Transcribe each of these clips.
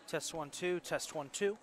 Test 1, 2, test 1, 2.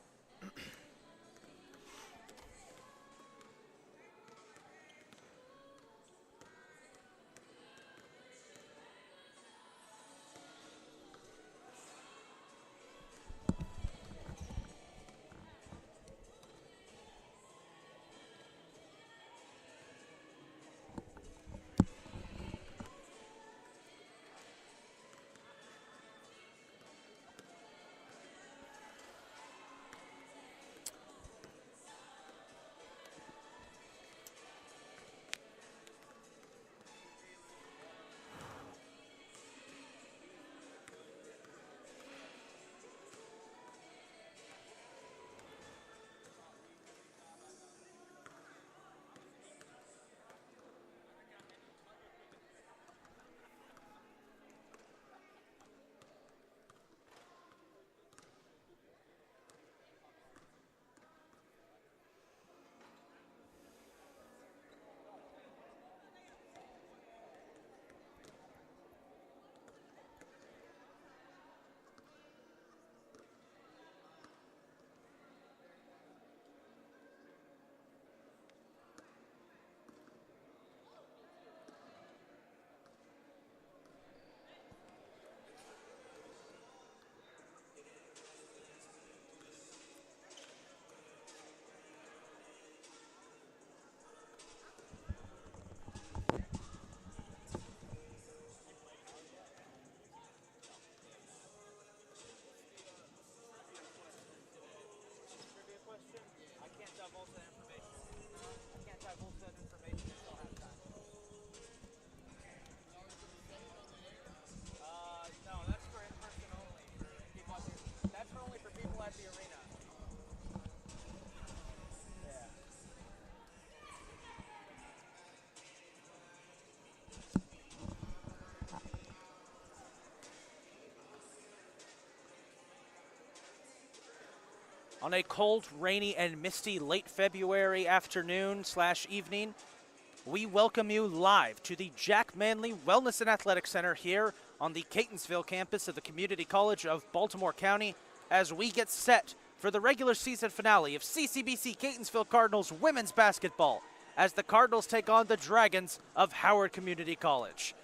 On a cold, rainy, and misty late February afternoon/evening, we welcome you live to the Jack Manley Wellness and Athletic Center here on the Catonsville campus of the Community College of Baltimore County as we get set for the regular season finale of CCBC Catonsville Cardinals women's basketball as the Cardinals take on the Dragons of Howard Community College.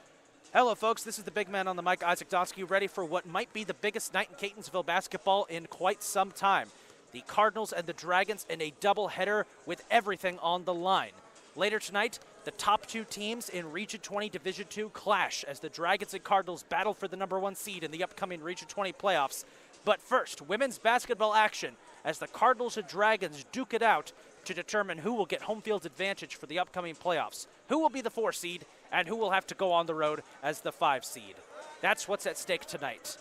Hello, folks. This is the big man on the mic, Isaac Donsky, ready for what might be the biggest night in Catonsville basketball in quite some time. The Cardinals and the Dragons in a doubleheader with everything on the line. Later tonight, the top two teams in Region 20 Division II clash as the Dragons and Cardinals battle for the #1 seed in the upcoming Region 20 playoffs. But first, women's basketball action as the Cardinals and Dragons duke it out to determine who will get home field advantage for the upcoming playoffs, who will be the 4 seed, and who will have to go on the road as the 5 seed. That's what's at stake tonight.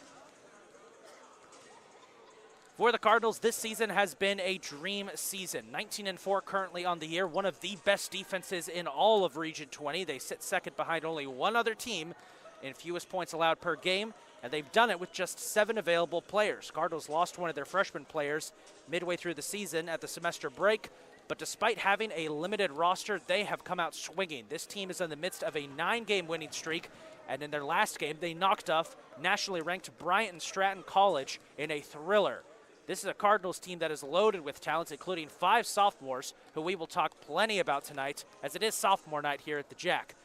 For the Cardinals, this season has been a dream season. 19-4 currently on the year, one of the best defenses in all of Region 20. They sit second behind only one other team in fewest points allowed per game, and they've done it with just 7 available players. Cardinals lost one of their freshman players midway through the season at the semester break, but despite having a limited roster, they have come out swinging. This team is in the midst of a 9-game winning streak, and in their last game, they knocked off nationally ranked Bryant and Stratton College in a thriller. This is a Cardinals team that is loaded with talent, including 5 sophomores, who we will talk plenty about tonight, as it is sophomore night here at the Jack.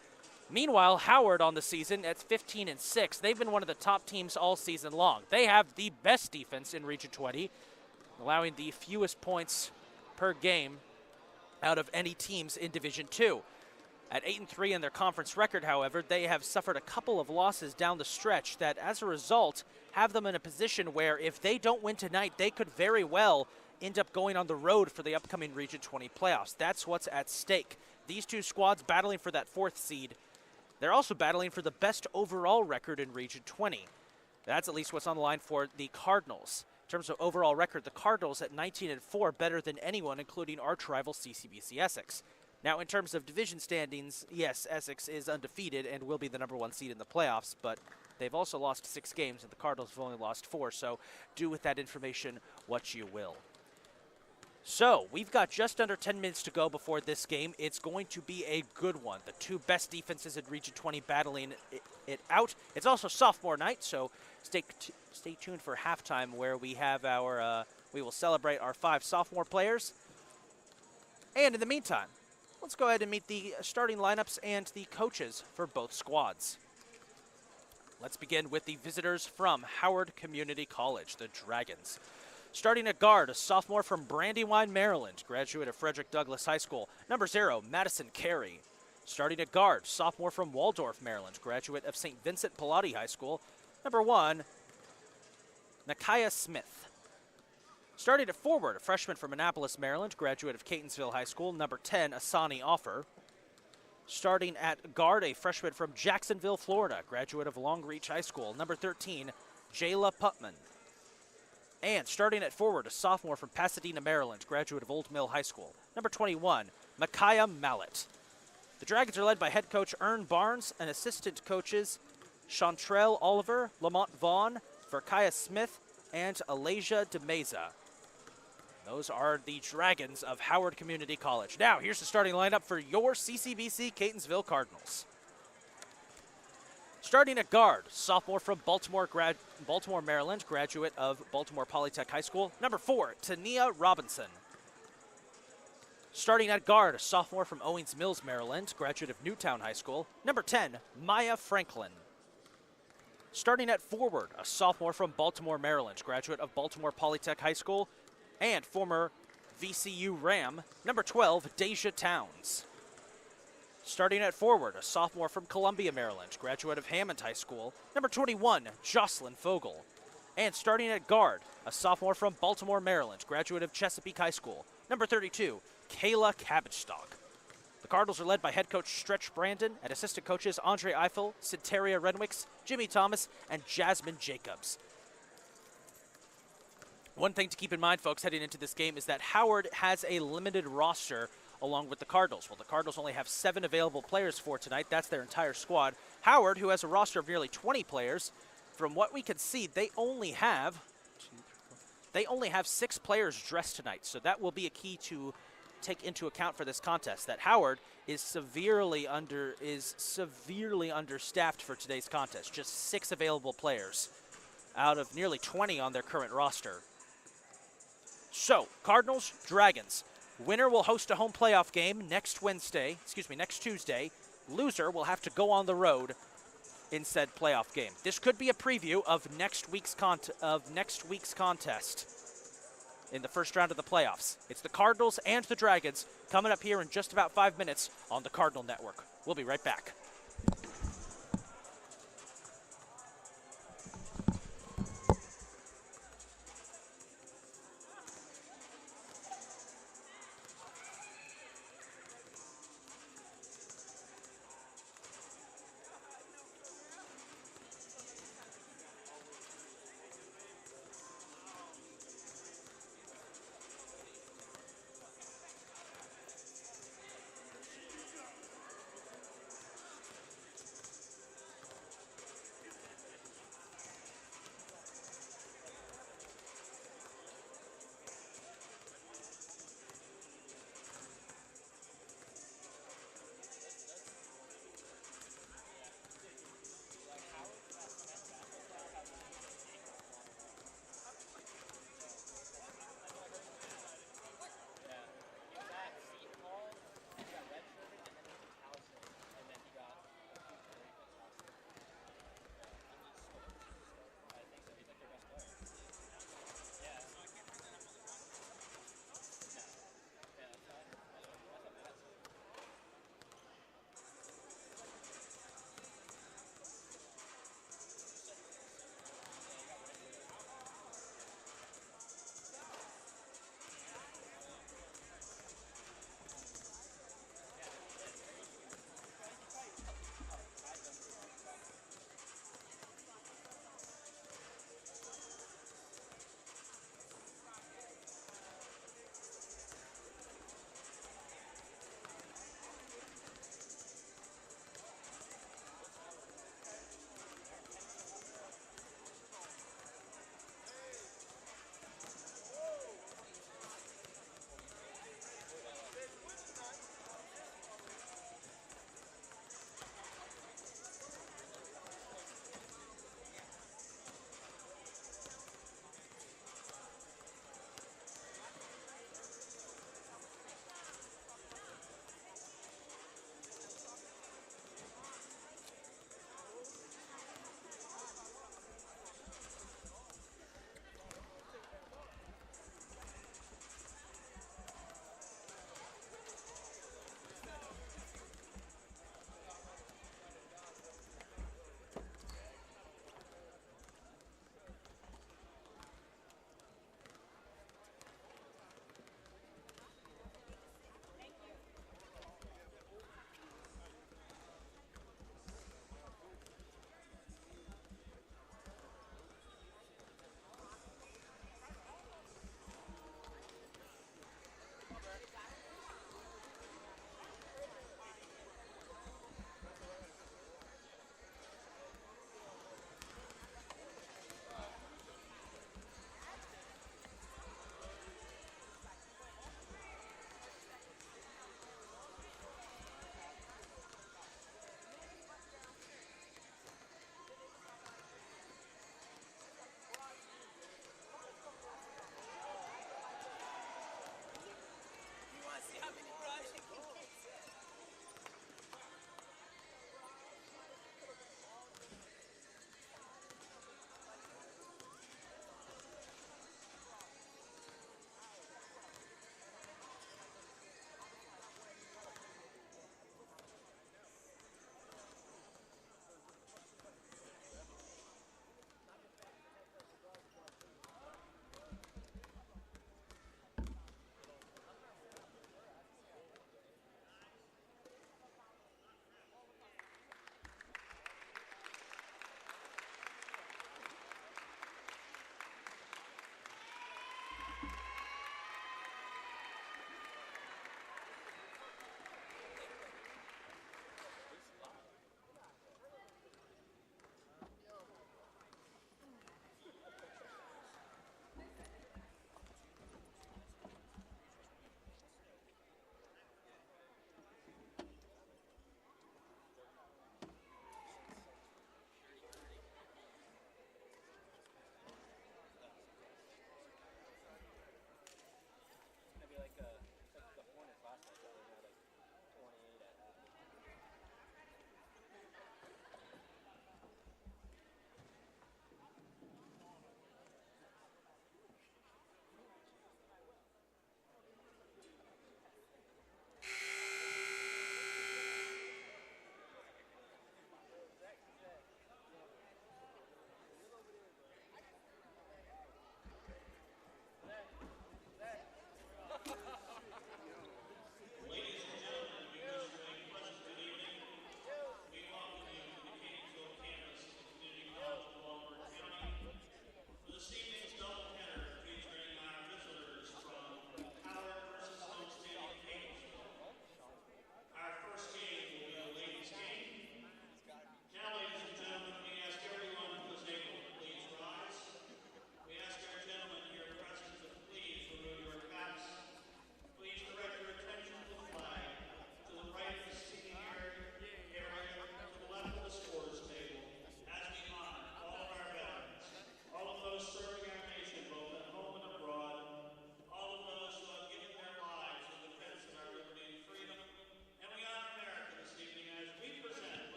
Meanwhile, Howard on the season at 15-6. They've been one of the top teams all season long. They have the best defense in Region 20, allowing the fewest points per game out of any teams in Division II. At 8-3 in their conference record, however, they have suffered a couple of losses down the stretch that, as a result, have them in a position where if they don't win tonight, they could very well end up going on the road for the upcoming Region 20 playoffs. That's what's at stake. These two squads battling for that 4th seed. They're also battling for the best overall record in Region 20. That's at least what's on the line for the Cardinals. In terms of overall record, the Cardinals at 19-4, better than anyone, including arch rival CCBC Essex. Now, in terms of division standings, yes, Essex is undefeated and will be the #1 seed in the playoffs, but they've also lost 6 games, and the Cardinals have only lost 4, so do with that information what you will. So we've got just under 10 minutes to go before this game. It's going to be a good one. The two best defenses in Region 20 battling it out. It's also sophomore night, so stay tuned for halftime where we have our we will celebrate our 5 sophomore players. And in the meantime, let's go ahead and meet the starting lineups and the coaches for both squads. Let's begin with the visitors from Howard Community College, the Dragons. Starting at guard, a sophomore from Brandywine, Maryland, graduate of Frederick Douglass High School. Number 0, Madison Carey. Starting at guard, sophomore from Waldorf, Maryland, graduate of St. Vincent Pallotti High School. Number 1, Nakaya Smith. Starting at forward, a freshman from Annapolis, Maryland, graduate of Catonsville High School. Number 10, Asani Offer. Starting at guard, a freshman from Jacksonville, Florida, graduate of Long Reach High School. Number 13, Jayla Putman. And starting at forward, a sophomore from Pasadena, Maryland, graduate of Old Mill High School. Number 21, Micaiah Mallett. The Dragons are led by head coach Ern Barnes and assistant coaches Chantrell Oliver, Lamont Vaughn, Verkiah Smith, and Alasia DeMeza. Those are the Dragons of Howard Community College. Now, here's the starting lineup for your CCBC Catonsville Cardinals. Starting at guard, sophomore from Baltimore, Maryland, graduate of Baltimore Polytech High School. Number 4, Tania Robinson. Starting at guard, a sophomore from Owings Mills, Maryland, graduate of Newtown High School. Number 10, Maya Franklin. Starting at forward, a sophomore from Baltimore, Maryland, graduate of Baltimore Polytech High School and former VCU Ram. Number 12, Deja Towns. Starting at forward, a sophomore from Columbia, Maryland, graduate of Hammond High School. Number 21, Jocelyn Fogel. And starting at guard, a sophomore from Baltimore, Maryland, graduate of Chesapeake High School. Number 32, Kayla Cabbage-Stock. The Cardinals are led by head coach Stretch Brandon and assistant coaches Andre Eiffel, Cinteria Renwicks, Jimmy Thomas, and Jasmine Jacobs. One thing to keep in mind, folks, heading into this game is that Howard has a limited roster along with the Cardinals. Well, the Cardinals only have 7 available players for tonight. That's their entire squad. Howard, who has a roster of nearly 20 players, from what we can see, they only have 6 players dressed tonight. So that will be a key to take into account for this contest, that Howard is severely understaffed for today's contest. Just 6 available players out of nearly 20 on their current roster. So, Cardinals, Dragons. Winner will host a home playoff game next Tuesday. Loser will have to go on the road in said playoff game. This could be a preview of next week's contest in the first round of the playoffs. It's the Cardinals and the Dragons coming up here in just about 5 minutes on the Cardinal Network. We'll be right back.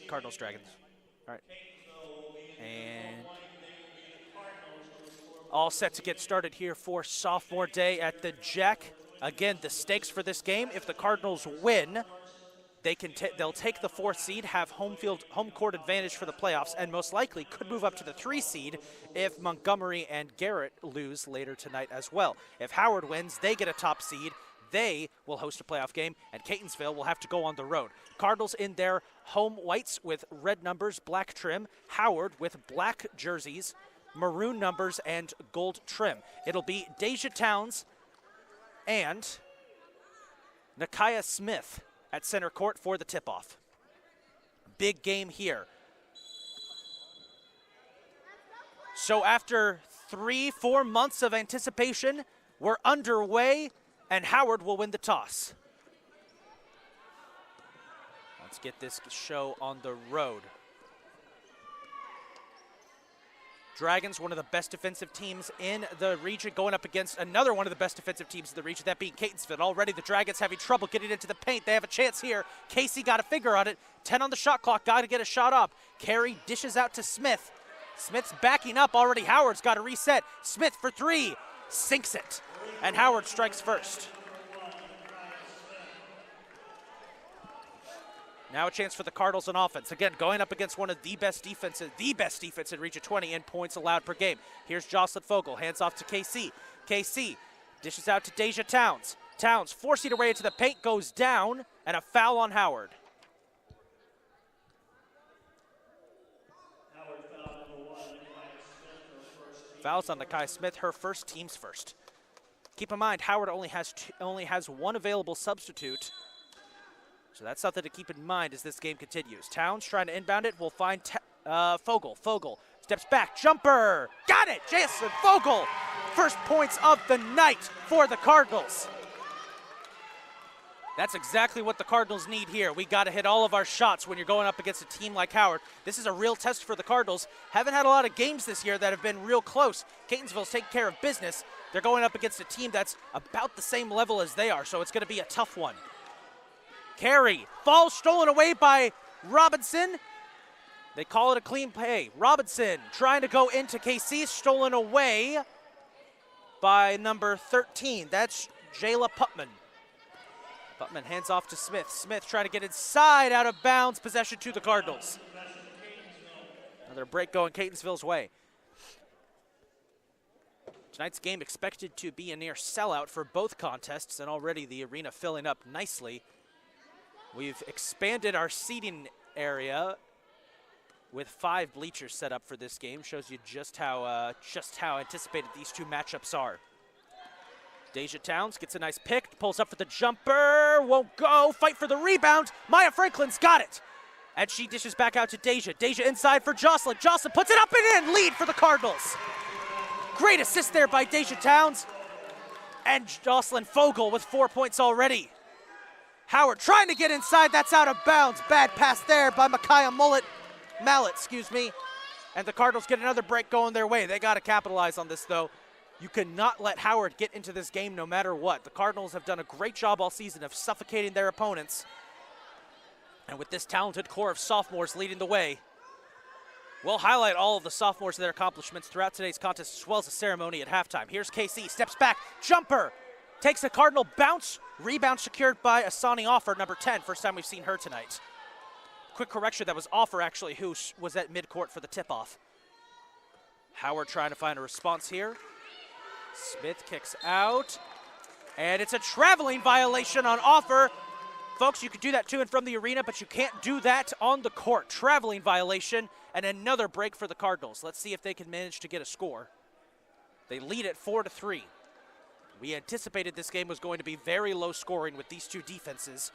Cardinals, Dragons. All right. And all set to get started here for sophomore day at the Jack. Again, the stakes for this game, if the Cardinals win, they'll take the 4th seed, have home court advantage for the playoffs, and most likely could move up to the 3 seed if Montgomery and Garrett lose later tonight as well. If Howard wins, they get a top seed. They will host a playoff game, and Catonsville will have to go on the road. Cardinals in their home whites with red numbers, black trim. Howard with black jerseys, maroon numbers, and gold trim. It'll be Deja Towns and Nakia Smith at center court for the tip-off. Big game here. So after 3-4 months of anticipation, we're underway, and Howard will win the toss. Let's get this show on the road. Dragons, one of the best defensive teams in the region, going up against another one of the best defensive teams in the region, that being Catonsville. Already the Dragons having trouble getting into the paint. They have a chance here. Casey got a finger on it. 10 on the shot clock, got to get a shot up. Carey dishes out to Smith. Smith's backing up already. Howard's got to reset. Smith for 3, sinks it. And Howard strikes first. Now a chance for the Cardinals on offense. Again, going up against one of the best defense in Region 20 in points allowed per game. Here's Jocelyn Fogel, hands off to KC. KC dishes out to Deja Towns. Towns forcing her way into the paint, goes down, and a foul on Howard. Fouls on Nakia Smith, her first, team's first. Keep in mind, Howard only has one available substitute. So that's something to keep in mind as this game continues. Towns trying to inbound it. We'll find Fogel. Fogel steps back. Jumper. Got it. Jason Fogel. First points of the night for the Cardinals. That's exactly what the Cardinals need here. We got to hit all of our shots when you're going up against a team like Howard. This is a real test for the Cardinals. Haven't had a lot of games this year that have been real close. Catonsville's taking care of business. They're going up against a team that's about the same level as they are, so it's going to be a tough one. Carey, ball stolen away by Robinson. They call it a clean play. Robinson trying to go into KC, stolen away by number 13. That's Jayla Putman. Putman hands off to Smith. Smith trying to get inside, out of bounds, possession to the Cardinals. Another break going Catonsville's way. Tonight's game expected to be a near sellout for both contests, and already the arena filling up nicely. We've expanded our seating area with 5 bleachers set up for this game. Shows you just how anticipated these two matchups are. Deja Towns gets a nice pick, pulls up for the jumper, won't go, fight for the rebound. Maya Franklin's got it. And she dishes back out to Deja. Deja inside for Jocelyn. Jocelyn puts it up and in, lead for the Cardinals. Great assist there by Deja Towns. And Jocelyn Fogel with 4 points already. Howard trying to get inside, that's out of bounds. Bad pass there by Micaiah Mallet, And the Cardinals get another break going their way. They got to capitalize on this, though. You cannot let Howard get into this game no matter what. The Cardinals have done a great job all season of suffocating their opponents. And with this talented core of sophomores leading the way, we'll highlight all of the sophomores and their accomplishments throughout today's contest, as well as the ceremony at halftime. Here's KC, steps back, jumper. Takes a Cardinal bounce, rebound secured by Asani Offer, number 10. First time we've seen her tonight. Quick correction, that was Offer actually who was at midcourt for the tip-off. Howard trying to find a response here. Smith kicks out, and it's a traveling violation on Offer. Folks, you can do that to and from the arena, but you can't do that on the court. Traveling violation, and another break for the Cardinals. Let's see if they can manage to get a score. They lead at 4-3. We anticipated this game was going to be very low scoring with these two defenses.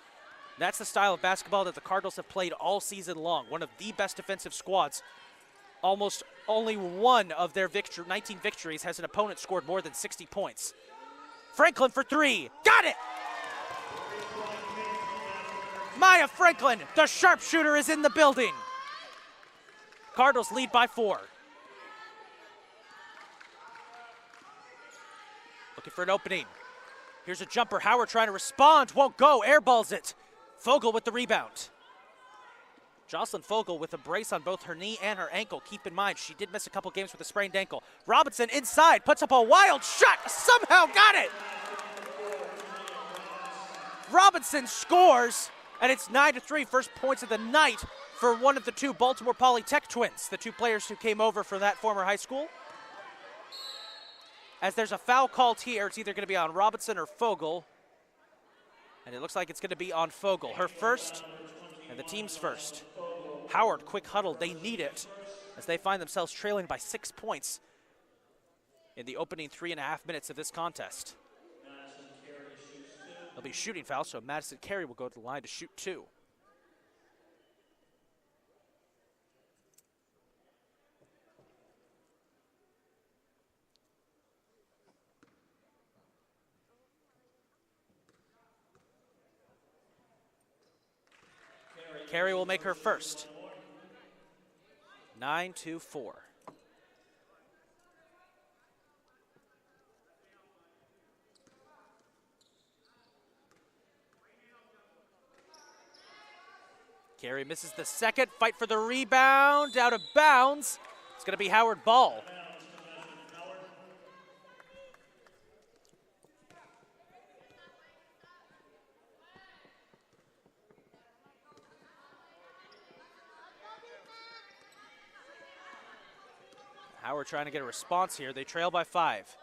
That's the style of basketball that the Cardinals have played all season long. One of the best defensive squads. Almost only one of their 19 victories has an opponent scored more than 60 points. Franklin for 3, got it! Maya Franklin, the sharpshooter, is in the building. Cardinals lead by 4. Looking for an opening. Here's a jumper. Howard trying to respond. Won't go. Airballs it. Fogel with the rebound. Jocelyn Fogel with a brace on both her knee and her ankle. Keep in mind, she did miss a couple games with a sprained ankle. Robinson inside, puts up a wild shot, somehow got it! Robinson scores, and it's 9-3, first points of the night for one of the two Baltimore Polytech twins, the two players who came over from that former high school. As there's a foul called here, it's either going to be on Robinson or Fogel. And it looks like it's going to be on Fogel. Her first, and the team's first. Howard, quick huddle, they need it as they find themselves trailing by 6 points in the opening 3.5 minutes of this contest. There'll be a shooting foul, so Madison Carey will go to the line to shoot 2. Carey will make her first. 9-4. Carey misses the second. Fight for the rebound. Out of bounds. It's going to be Howard ball. Howard trying to get a response here. They trail by 5.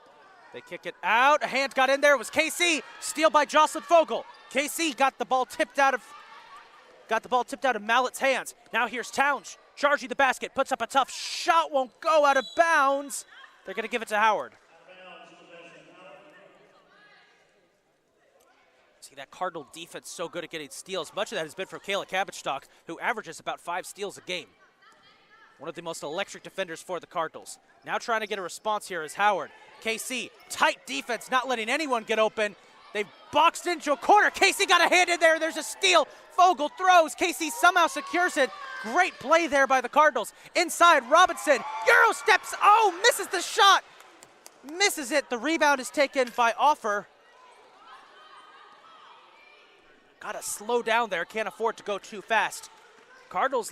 They kick it out. A hand got in there. It was KC. Steal by Jocelyn Fogel. KC got the ball tipped out of Mallett's hands. Now here's Towns charging the basket. Puts up a tough shot. Won't go, out of bounds. They're going to give it to Howard. See, that Cardinal defense so good at getting steals. Much of that has been from Kayla Cabotstock, who averages about 5 steals a game. One of the most electric defenders for the Cardinals. Now trying to get a response here is Howard. KC, tight defense, not letting anyone get open. They've boxed into a corner. KC got a hand in there. There's a steal. Fogel throws. KC somehow secures it. Great play there by the Cardinals. Inside, Robinson. Euro steps. Oh, misses the shot. Misses it. The rebound is taken by Offer. Got to slow down there. Can't afford to go too fast. Cardinals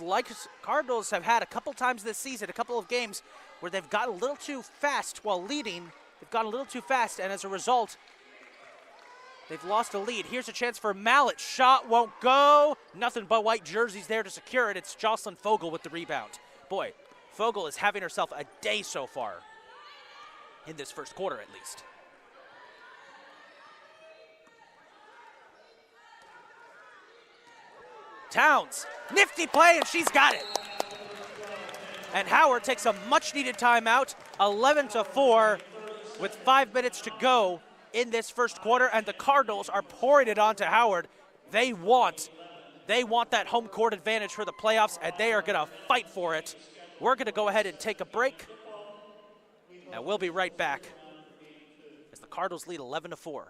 have had a couple times this season, a couple of games where they've got a little too fast while leading. They've gone a little too fast, and as a result, they've lost a lead. Here's a chance for Mallett. Shot won't go. Nothing but white jerseys there to secure it. It's Jocelyn Fogel with the rebound. Boy, Fogel is having herself a day so far, in this first quarter at least. Towns, nifty play, and she's got it. And Howard takes a much-needed timeout, 11-4, with 5 minutes to go in this first quarter, and the Cardinals are pouring it on to Howard. They want that home court advantage for the playoffs, and they are going to fight for it. We're going to go ahead and take a break, and we'll be right back as the Cardinals lead 11-4.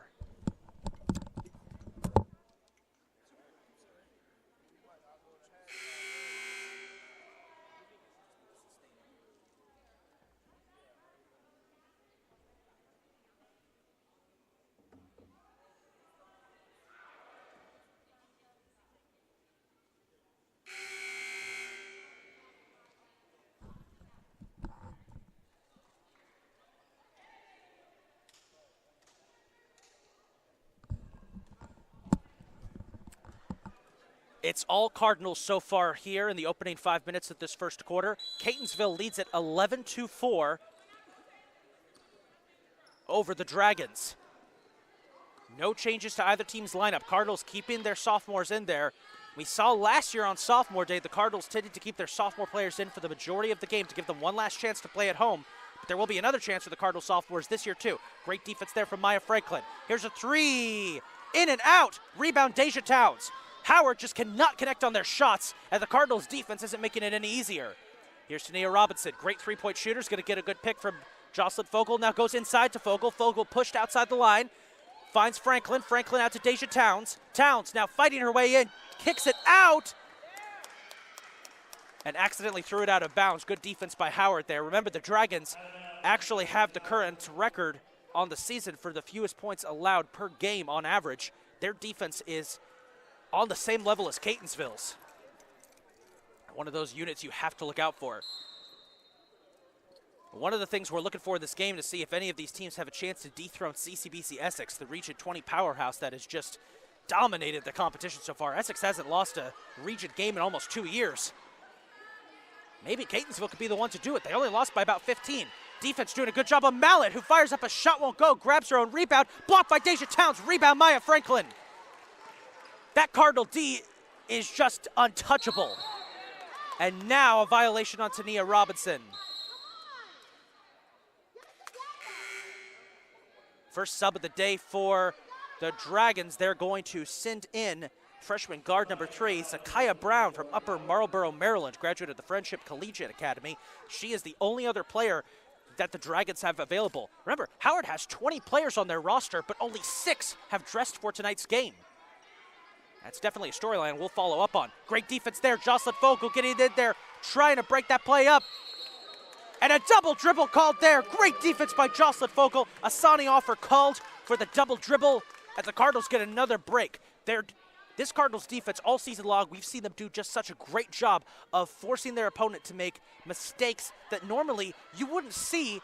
It's all Cardinals so far here in the opening 5 minutes of this first quarter. Catonsville leads at 11-4 over the Dragons. No changes to either team's lineup. Cardinals keeping their sophomores in there. We saw last year on Sophomore Day, the Cardinals tended to keep their sophomore players in for the majority of the game to give them one last chance to play at home. But there will be another chance for the Cardinal sophomores this year too. Great defense there from Maya Franklin. Here's a three. In and out. Rebound, Deja Towns. Howard just cannot connect on their shots, and the Cardinals' defense isn't making it any easier. Here's Tania Robinson. Great three-point shooter. Is going to get a good pick from Jocelyn Fogel. Now goes inside to Fogel. Fogel pushed outside the line. Finds Franklin. Franklin out to Deja Towns. Towns now fighting her way in. Kicks it out. And accidentally threw it out of bounds. Good defense by Howard there. Remember, the Dragons actually have the current record on the season for the fewest points allowed per game on average. Their defense is on the same level as Catonsville's. one of those units you have to look out for. One of the things we're looking for in this game to see if any of these teams have a chance to dethrone CCBC Essex, the Region 20 powerhouse that has just dominated the competition so far. Essex hasn't lost a region game in almost 2 years. Maybe Catonsville could be the one to do it. They only lost by about 15. Defense doing a good job on Mallet, who fires up a shot, won't go, grabs her own rebound, blocked by Deja Towns, rebound Maya Franklin. That Cardinal D is just untouchable. And now a violation on Tania Robinson. First sub of the day for the Dragons. They're going to send in freshman guard number 3, Zakaya Brown from Upper Marlboro, Maryland, graduate of the Friendship Collegiate Academy. She is the only other player that the Dragons have available. Remember, Howard has 20 players on their roster, but only 6 have dressed for tonight's game. That's definitely a storyline we'll follow up on. Great defense there. Jocelyn Vogel getting in there, trying to break that play up. And a double dribble called there. Great defense by Jocelyn Vogel. Asani offer called for the double dribble, and the Cardinals get another break. This Cardinals defense all season long, we've seen them do just such a great job of forcing their opponent to make mistakes that normally you wouldn't see.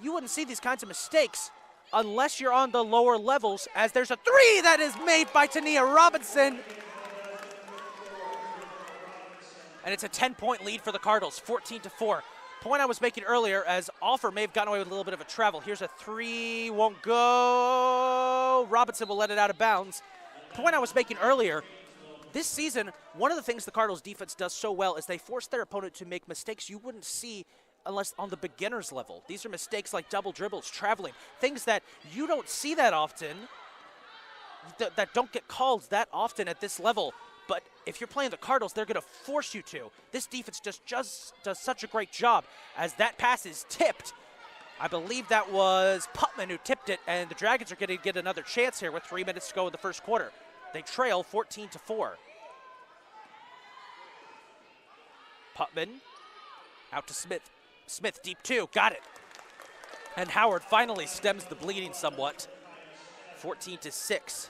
You wouldn't see these kinds of mistakes unless you're on the lower levels, as there's a 3 that is made by Tania Robinson. And it's a 10-point lead for the Cardinals, 14-4. Point I was making earlier, as Offer may have gotten away with a little bit of a travel. Here's a 3, won't go. Robinson will let it out of bounds. Point I was making earlier, this season, one of the things the Cardinals defense does so well is they force their opponent to make mistakes you wouldn't see unless on the beginner's level. These are mistakes like double dribbles, traveling, things that you don't see that often, that don't get called that often at this level. But if you're playing the Cardinals, they're going to force you to. This defense just does such a great job as that pass is tipped. I believe that was Putman who tipped it, and the Dragons are going to get another chance here with 3 minutes to go in the first quarter. They trail 14-4. Putman out to Smith. Smith deep 2, got it. And Howard finally stems the bleeding somewhat. 14-6.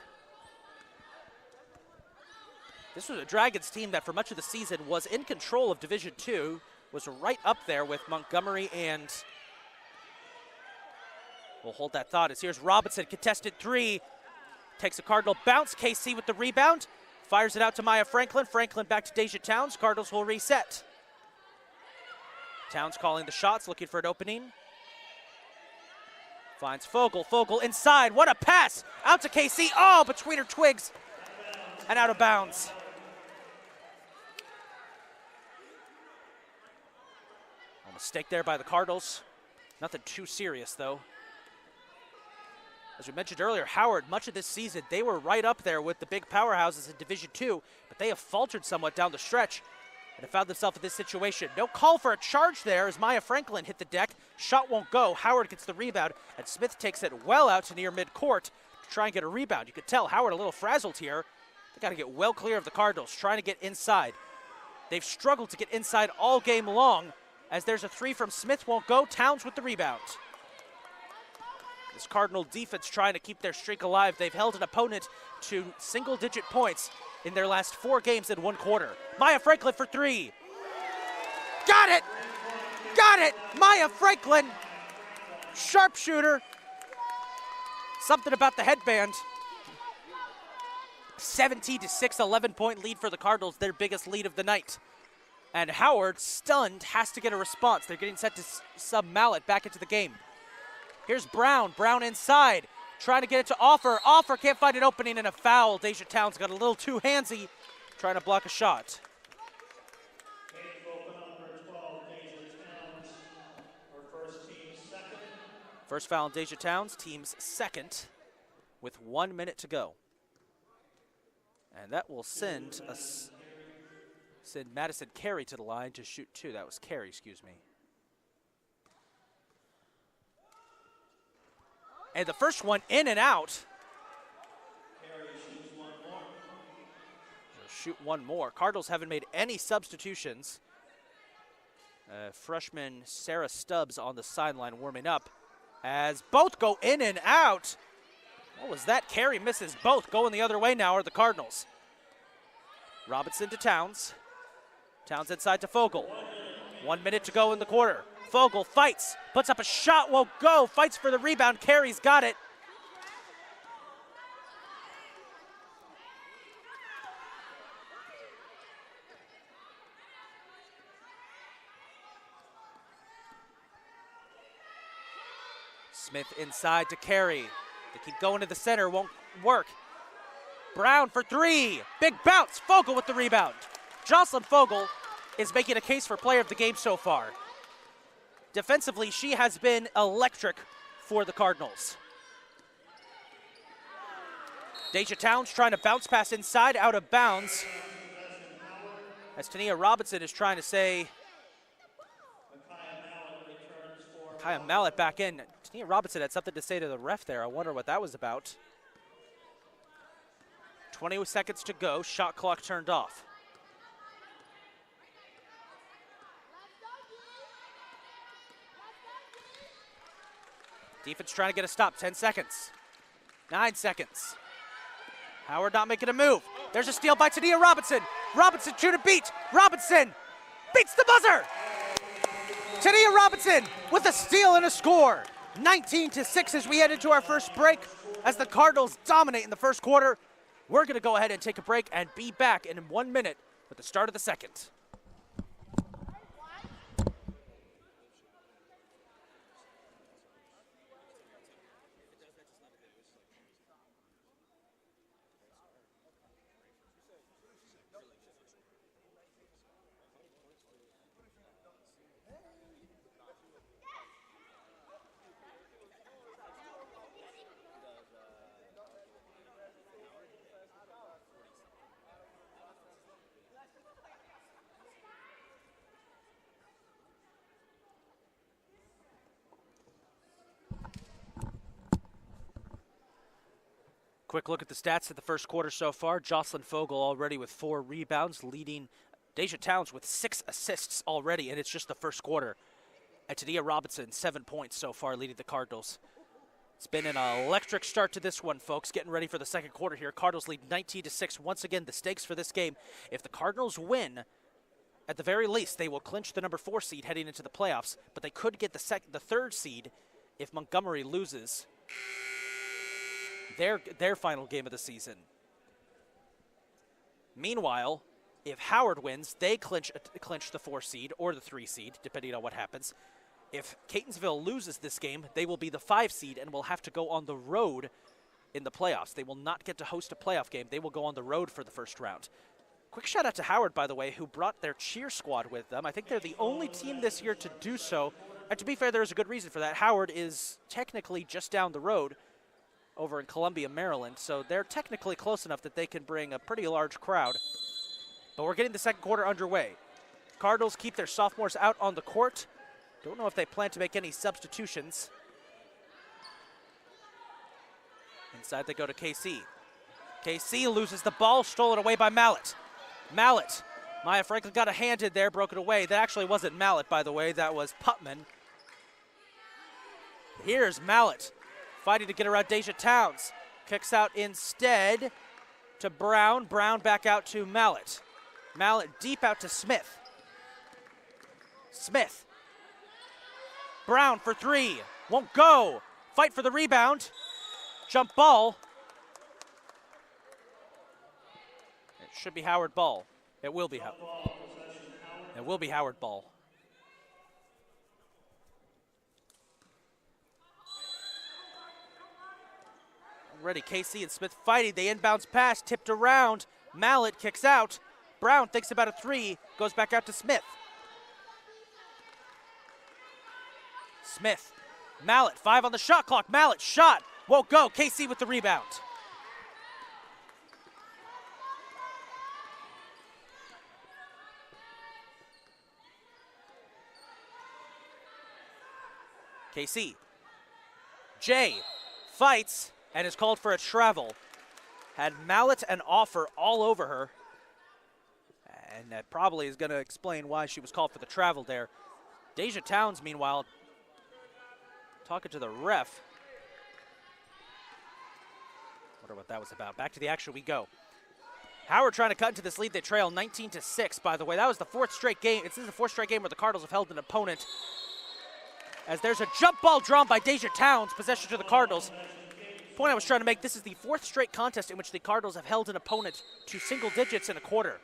This was a Dragons team that for much of the season was in control of Division II, was right up there with Montgomery, and we'll hold that thought as here's Robinson, contested 3, takes a Cardinal bounce, KC with the rebound, fires it out to Maya Franklin, Franklin back to Deja Towns, Cardinals will reset. Towns calling the shots, looking for an opening. Finds Vogel, Vogel inside, what a pass, out to KC, oh, between her twigs, and out of bounds. A mistake there by the Cardinals. Nothing too serious, though. As we mentioned earlier, Howard, much of this season, they were right up there with the big powerhouses in Division II, but they have faltered somewhat down the stretch and have found themselves in this situation. No call for a charge there as Maya Franklin hit the deck. Shot won't go. Howard gets the rebound, and Smith takes it well out to near midcourt to try and get a rebound. You could tell Howard a little frazzled here. They got to get well clear of the Cardinals, trying to get inside. They've struggled to get inside all game long, as there's a 3 from Smith, won't go. Towns with the rebound. This Cardinal defense trying to keep their streak alive. They've held an opponent to single-digit points in their last 4 games in 1 quarter. Maya Franklin for 3. Got it! Got it! Maya Franklin, sharpshooter. Something about the headband. 17-6, 11-point lead for the Cardinals, their biggest lead of the night. And Howard, stunned, has to get a response. They're getting set to sub Mallet back into the game. Here's Brown. Brown inside, trying to get it to Offer. Offer can't find an opening, and a foul. Deja Towns got a little too handsy, trying to block a shot. First foul on Deja Towns, team's second, with 1 minute to go. And that will send Madison Carey to the line to shoot 2. That was Carey, excuse me. And the first one in and out. Shoot one more. Cardinals haven't made any substitutions. Freshman Sarah Stubbs on the sideline warming up as both go in and out. What was that? Carey misses both. Going the other way now are the Cardinals. Robinson to Towns. Towns inside to Fogel. 1 minute to go in the quarter. Fogel fights, puts up a shot, won't go, fights for the rebound, Carey's got it. Smith inside to Carey. They keep going to the center, won't work. Brown for three, big bounce, Fogel with the rebound. Jocelyn Fogel is making a case for player of the game so far. Defensively, she has been electric for the Cardinals. Deja Towns trying to bounce pass inside, out of bounds. As Tania Robinson is trying to say, Kaya Mallet back in. Tania Robinson had something to say to the ref there. I wonder what that was about. 20 seconds to go, shot clock turned off. Defense trying to get a stop, 10 seconds. 9 seconds. Howard not making a move. There's a steal by Tania Robinson. Robinson shooting beat. Robinson beats the buzzer. Tania Robinson with a steal and a score. 19-6 as we head into our first break. As the Cardinals dominate in the first quarter, we're going to go ahead and take a break and be back in 1 minute with the start of the second. Quick look at the stats of the first quarter so far. Jocelyn Fogel already with 4 rebounds, leading Deja Towns with 6 assists already, and it's just the first quarter. And Tania Robinson, 7 points so far, leading the Cardinals. It's been an electric start to this one, folks. Getting ready for the second quarter here. Cardinals lead 19-6. Once again, the stakes for this game, if the Cardinals win, at the very least, they will clinch the number 4 seed heading into the playoffs, but they could get the 3rd seed if Montgomery loses their final game of the season. Meanwhile, if Howard wins, they clinch the 4 seed or the 3 seed, depending on what happens. If Catonsville loses this game, they will be the 5 seed and will have to go on the road in the playoffs. They will not get to host a playoff game. They will go on the road for the first round. Quick shout out to Howard, by the way, who brought their cheer squad with them. I think they're the only team this year to do so. And to be fair, there's a good reason for that. Howard is technically just down the road over in Columbia, Maryland, so they're technically close enough that they can bring a pretty large crowd. But we're getting the second quarter underway. Cardinals keep their sophomores out on the court. Don't know if they plan to make any substitutions. Inside they go to KC. KC loses the ball, stolen away by Mallet. Mallet. Maya Franklin got a hand in there, broke it away. That actually wasn't Mallet, by the way. That was Putman. Here's Mallet, fighting to get around Deja Towns. Kicks out instead to Brown. Brown back out to Mallet. Mallet deep out to Smith. Smith. Brown for 3. Won't go. Fight for the rebound. Jump ball. It should be Howard ball. It will be Howard. It will be Howard ball. Ready, KC and Smith fighting. They inbounds pass, tipped around. Mallet kicks out. Brown thinks about a 3, goes back out to Smith. Smith. Mallet, 5 on the shot clock. Mallet, shot. Won't go. KC with the rebound. KC. Jay fights and is called for a travel. Had Mallet and Offer all over her. And that probably is going to explain why she was called for the travel there. Deja Towns, meanwhile, talking to the ref. Wonder what that was about. Back to the action we go. Howard trying to cut into this lead. They trail 19-6, by the way. That was the fourth straight game. This is the fourth straight game where the Cardinals have held an opponent. As there's a jump ball drawn by Deja Towns, possession to the Cardinals. The point I was trying to make, this is the fourth straight contest in which the Cardinals have held an opponent to single digits in a quarter.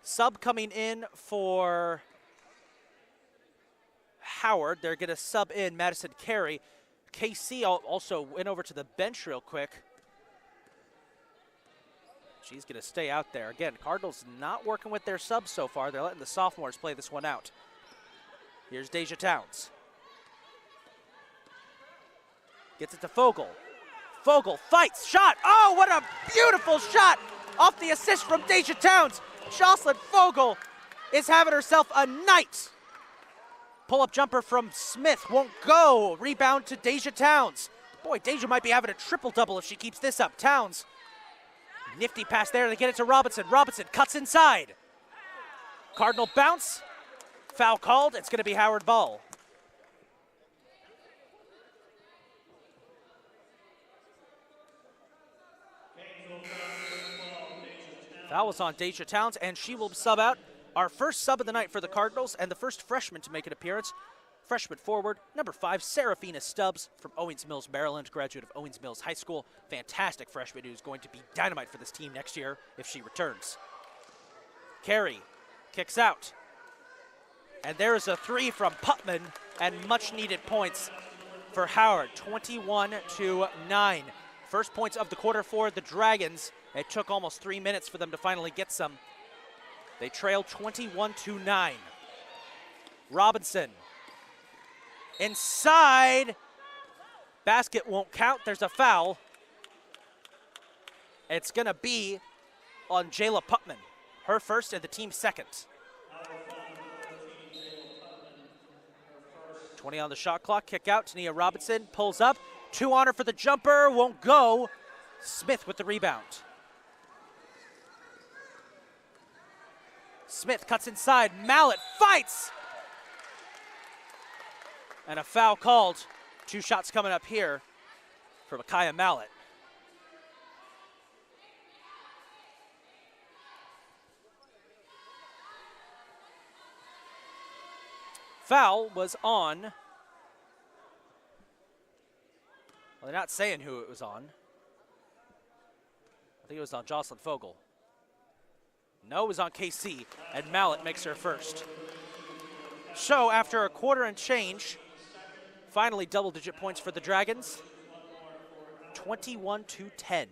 Sub coming in for Howard. They're going to sub in Madison Carey. KC also went over to the bench real quick. She's going to stay out there. Again, Cardinals not working with their subs so far. They're letting the sophomores play this one out. Here's Deja Towns. Gets it to Fogel. Fogel fights, shot. Oh, what a beautiful shot off the assist from Deja Towns. Jocelyn Fogel is having herself a night. Pull-up jumper from Smith won't go. Rebound to Deja Towns. Boy, Deja might be having a triple-double if she keeps this up. Towns, nifty pass there. They get it to Robinson. Robinson cuts inside. Cardinal bounce. Foul called. It's going to be Howard ball. Foul was on Deja Towns, and she will sub out. Our first sub of the night for the Cardinals, and the first freshman to make an appearance. Freshman forward, number 5, Serafina Stubbs from Owings Mills, Maryland, graduate of Owings Mills High School. Fantastic freshman who's going to be dynamite for this team next year if she returns. Carey kicks out. And there is a 3 from Putman, and much needed points for Howard, 21-9. First points of the quarter for the Dragons. It took almost 3 minutes for them to finally get some. They trail 21-9. Robinson. Inside. Basket won't count. There's a foul. It's going to be on Jayla Putman. Her first and the team's second. 20 on the shot clock. Kick out. Tania Robinson pulls up. 2 on her for the jumper. Won't go. Smith with the rebound. Smith cuts inside. Mallet fights. And a foul called. 2 shots coming up here for Micaiah Mallet. Foul was on. Well, they're not saying who it was on. I think it was on Jocelyn Fogel. No, it was on KC, and Mallet makes her first. So after a quarter and change, finally double-digit points for the Dragons, 21-10.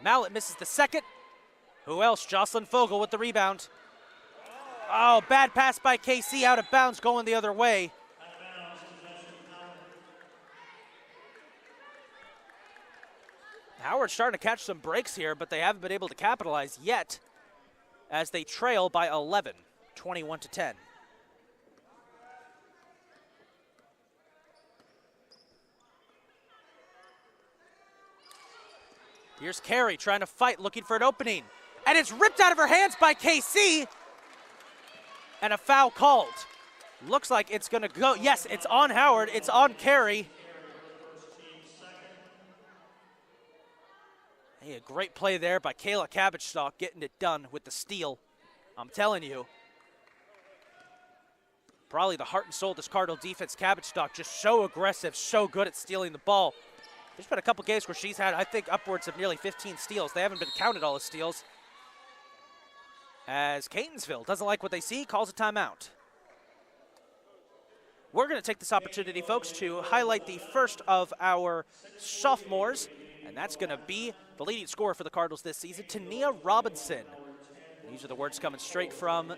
Mallet misses the second. Who else? Jocelyn Fogel with the rebound. Oh, bad pass by KC, out of bounds, going the other way. Howard's starting to catch some breaks here, but they haven't been able to capitalize yet as they trail by 11, 21-10. Here's Carey trying to fight, looking for an opening. And it's ripped out of her hands by KC. And a foul called. Looks like it's going to go. Yes, it's on Howard. It's on Carey. Hey, a great play there by Kayla Cabbage-Stalk, getting it done with the steal. I'm telling you. Probably the heart and soul of this Cardinal defense. Cabbage-Stalk just so aggressive, so good at stealing the ball. There's been a couple games where she's had, I think, upwards of nearly 15 steals. They haven't been counted all as steals. As Catonsville doesn't like what they see, calls a timeout. We're going to take this opportunity, folks, to highlight the first of our sophomores, and that's going to be the leading scorer for the Cardinals this season, Tania Robinson. These are the words coming straight from,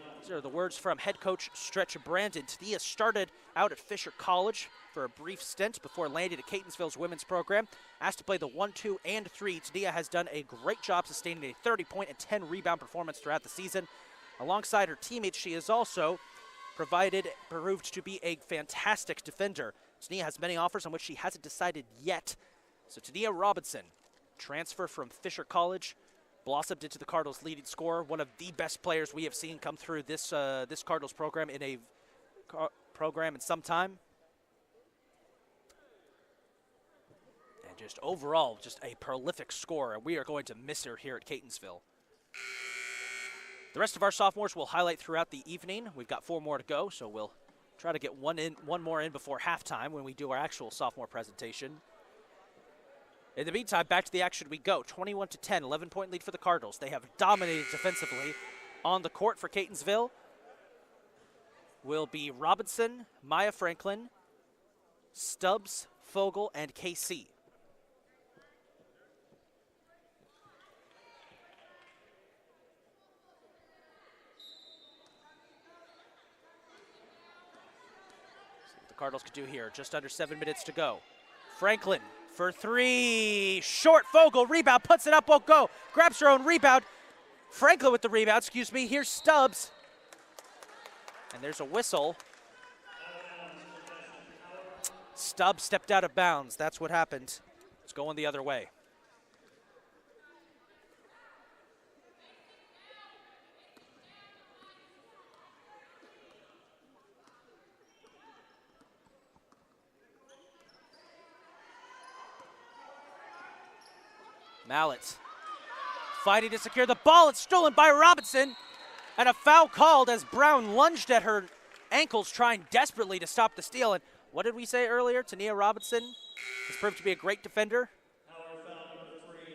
head coach Stretch Brandon. Tania started out at Fisher College for a brief stint before landing at Catonsville's women's program. Asked to play the 1, 2, and 3, Tania has done a great job sustaining a 30-point and 10-rebound performance throughout the season. Alongside her teammates, she has also proved to be a fantastic defender. Tania has many offers on which she hasn't decided yet. So Tania Robinson, transfer from Fisher College, blossomed into the Cardinals' leading scorer, one of the best players we have seen come through this this Cardinals program in some time. And just overall, just a prolific scorer. And we are going to miss her here at Catonsville. The rest of our sophomores will highlight throughout the evening. We've got 4 more to go, so we'll try to get one more in before halftime when we do our actual sophomore presentation. In the meantime, back to the action we go. 21-10, 11-point lead for the Cardinals. They have dominated defensively on the court for Catonsville. Will be Robinson, Maya Franklin, Stubbs, Fogel, and KC. Cardinals could do here. Just under 7 minutes to go. Franklin for 3. Short. Fogel. Rebound. Puts it up. Won't go. Grabs her own rebound. Franklin with the rebound. Excuse me. Here's Stubbs. And there's a whistle. Stubbs stepped out of bounds. That's what happened. It's going the other way. Mallett fighting to secure the ball. It's stolen by Robinson. And a foul called as Brown lunged at her ankles, trying desperately to stop the steal. And what did we say earlier? Tania Robinson has proved to be a great defender.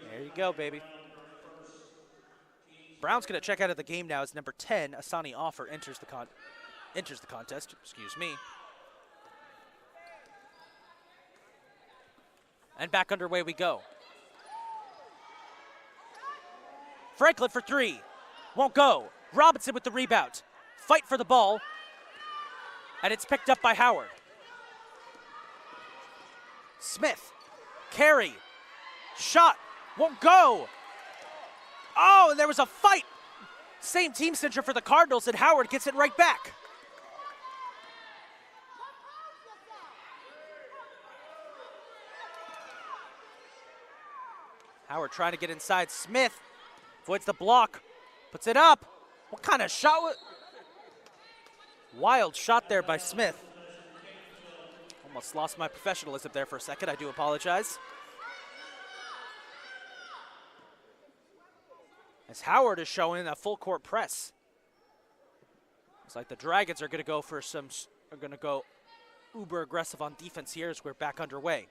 There you go, baby. Brown's going to check out of the game now as number 10, Asani Offer, enters the contest. Excuse me. And back underway we go. Franklin for 3. Won't go. Robinson with the rebound. Fight for the ball. And it's picked up by Howard. Smith. Carey. Shot. Won't go. Oh, and there was a fight. Same team center for the Cardinals, and Howard gets it right back. Howard trying to get inside. Smith avoids the block, puts it up. What kind of shot? Wild shot there by Smith. Almost lost my professionalism there for a second. I do apologize. As Howard is showing a full court press. It's like the Dragons are going to go uber aggressive on defense here as we're back underway.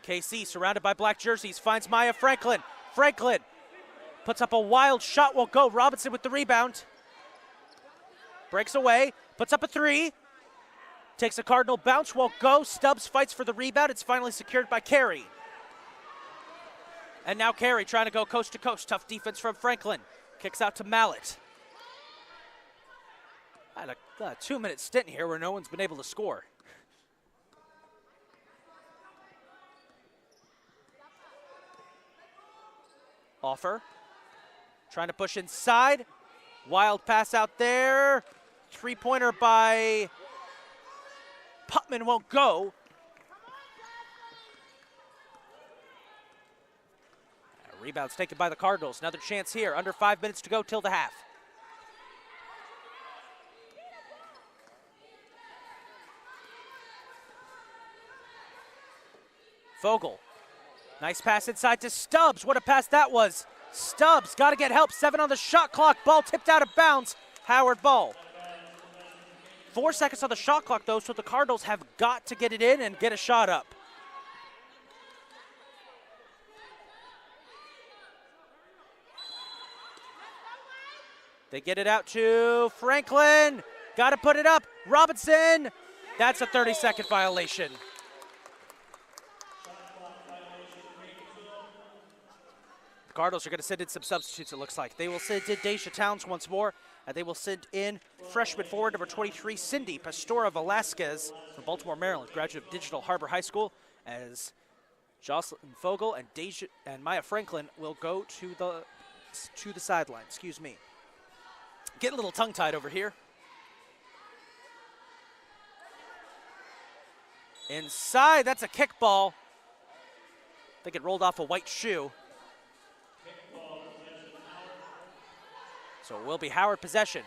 KC surrounded by black jerseys finds Maya Franklin. Franklin puts up a wild shot, won't go. Robinson with the rebound. Breaks away, puts up a 3. Takes a Cardinal bounce, won't go. Stubbs fights for the rebound. It's finally secured by Carey. And now Carey trying to go coast to coast. Tough defense from Franklin. Kicks out to Mallett. I had a 2-minute stint here where no one's been able to score. Offer. Trying to push inside. Wild pass out there. 3-pointer by Putman won't go. Rebounds taken by the Cardinals. Another chance here. Under 5 minutes to go till the half. Fogel. Nice pass inside to Stubbs. What a pass that was. Stubbs got to get help. 7 on the shot clock. Ball tipped out of bounds. Howard ball. 4 seconds on the shot clock, though, so the Cardinals have got to get it in and get a shot up. They get it out to Franklin. Got to put it up. Robinson. That's a 30-second violation. Cardinals are going to send in some substitutes, it looks like. They will send in Deja Towns once more, and they will send in freshman forward number 23, Cindy Pastora Velasquez from Baltimore, Maryland, graduate of Digital Harbor High School, as Jocelyn Fogel and Maya Franklin will go to the sideline. Excuse me. Getting a little tongue-tied over here. Inside, that's a kickball. I think it rolled off a white shoe. So it will be Howard possession.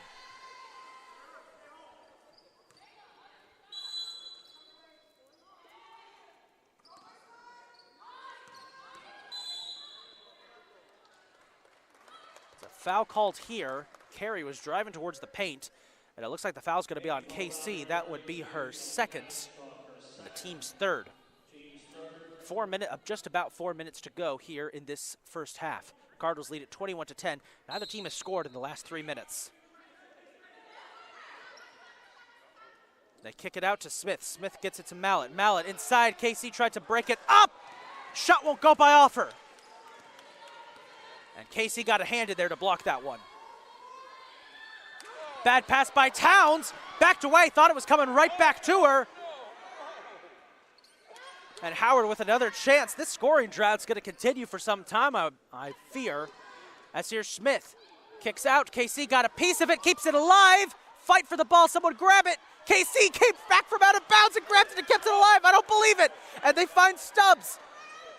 Foul called here. Carey was driving towards the paint, and it looks like the foul's going to be on KC. That would be her second, and the team's third. Just about 4 minutes to go here in this first half. Cardinals lead at 21-10. Neither team has scored in the last 3 minutes. They kick it out to Smith. Smith gets it to Mallett. Mallett inside. KC tried to break it up. Shot won't go by Offer. And KC got a hand in there to block that one. Bad pass by Towns. Backed away. Thought it was coming right back to her. And Howard with another chance. This scoring drought's going to continue for some time, I fear. As here's Smith. Kicks out. KC got a piece of it. Keeps it alive. Fight for the ball. Someone grab it. KC came back from out of bounds and grabbed it and kept it alive. I don't believe it. And they find Stubbs.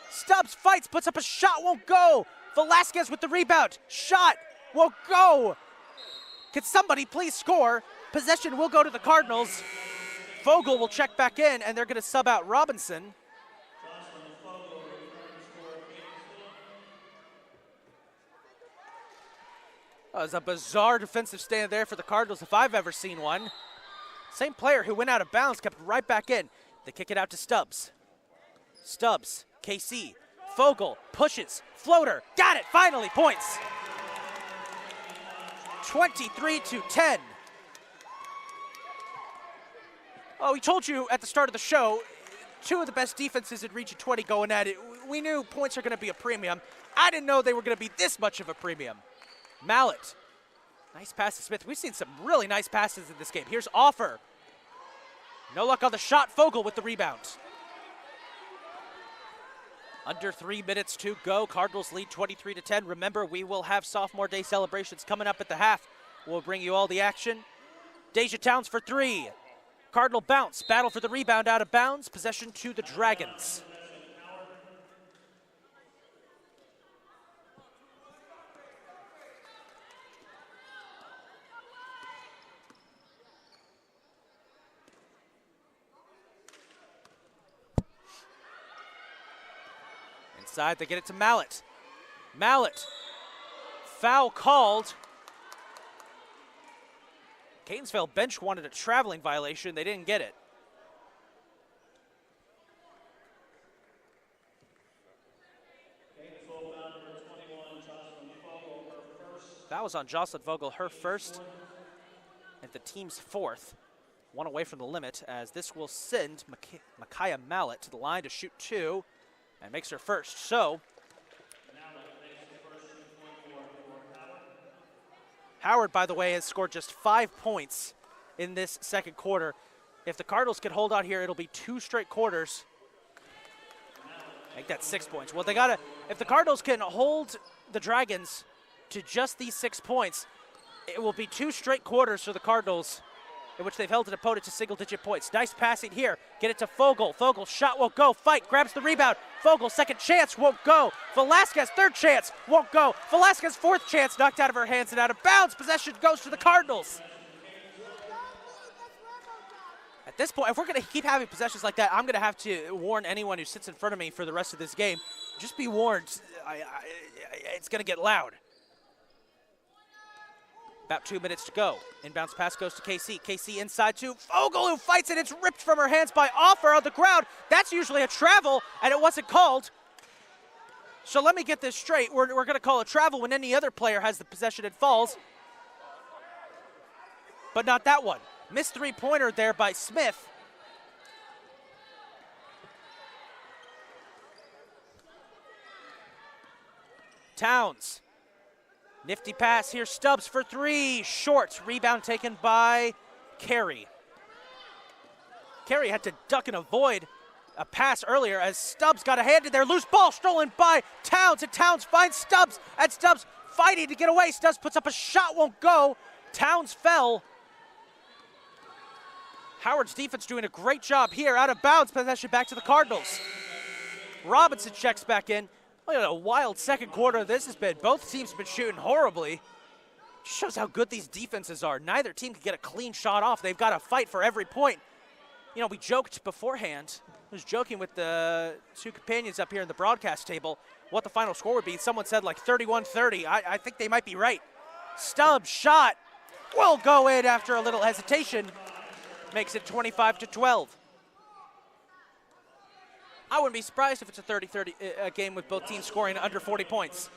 Stubbs fights, puts up a shot, won't go. Velasquez with the rebound. Shot won't go. Can somebody please score? Possession will go to the Cardinals. Vogel will check back in, and they're going to sub out Robinson. That was a bizarre defensive stand there for the Cardinals if I've ever seen one. Same player who went out of bounds kept right back in. They kick it out to Stubbs. Stubbs, KC, Vogel, pushes, floater, got it, finally, points. 23-10. Oh, we told you at the start of the show, two of the best defenses in Region 20 going at it. We knew points are going to be a premium. I didn't know they were going to be this much of a premium. Mallett, nice pass to Smith. We've seen some really nice passes in this game. Here's Offer. No luck on the shot. Vogel with the rebound. Under 3 minutes to go. Cardinals lead 23-10. Remember, we will have Sophomore Day celebrations coming up at the half. We'll bring you all the action. Deja Towns for three. Cardinal bounce. Battle for the rebound out of bounds. Possession to the Dragons. Inside, they get it to Mallett. Mallett. Foul called. Catonsville bench wanted a traveling violation. They didn't get it. That was on Jocelyn Vogel, her first, and the team's fourth. One away from the limit, as this will send Micaiah Mallett to the line to shoot two. And makes her first. So, Howard, by the way, has scored just 5 points in this second quarter. If the Cardinals can hold on here, it'll be 2 straight quarters. Make that 6 points. Well, if the Cardinals can hold the Dragons to just these 6 points, it will be 2 straight quarters for the Cardinals in which they've held an opponent to single-digit points. Nice passing here. Get it to Vogel. Vogel, shot won't go. Fight, grabs the rebound. Vogel, second chance, won't go. Velasquez, third chance, won't go. Velasquez, fourth chance, knocked out of her hands and out of bounds. Possession goes to the Cardinals. At this point, if we're going to keep having possessions like that, I'm going to have to warn anyone who sits in front of me for the rest of this game. Just be warned, it's going to get loud. About 2 minutes to go. Inbounds pass goes to KC. KC inside to Vogel, who fights it. It's ripped from her hands by Offer on the ground. That's usually a travel, and it wasn't called. So let me get this straight. We're going to call a travel when any other player has the possession and falls. But not that one. Missed three-pointer there by Smith. Towns. Nifty pass here, Stubbs for three, short. Rebound taken by Carey. Carey had to duck and avoid a pass earlier as Stubbs got a hand in there. Loose ball stolen by Towns, and Towns finds Stubbs, and Stubbs fighting to get away. Stubbs puts up a shot, won't go. Towns fell. Howard's defense doing a great job here. Out of bounds, possession back to the Cardinals. Robinson checks back in. Look at a wild second quarter this has been. Both teams have been shooting horribly. Just shows how good these defenses are. Neither team can get a clean shot off. They've got to fight for every point. You know, we joked beforehand. I was joking with the two companions up here in the broadcast table what the final score would be. Someone said like 31-30. I think they might be right. Stubbs shot will go in after a little hesitation. Makes it 25-12. I wouldn't be surprised if it's a 30-30 game with both teams scoring under 40 points.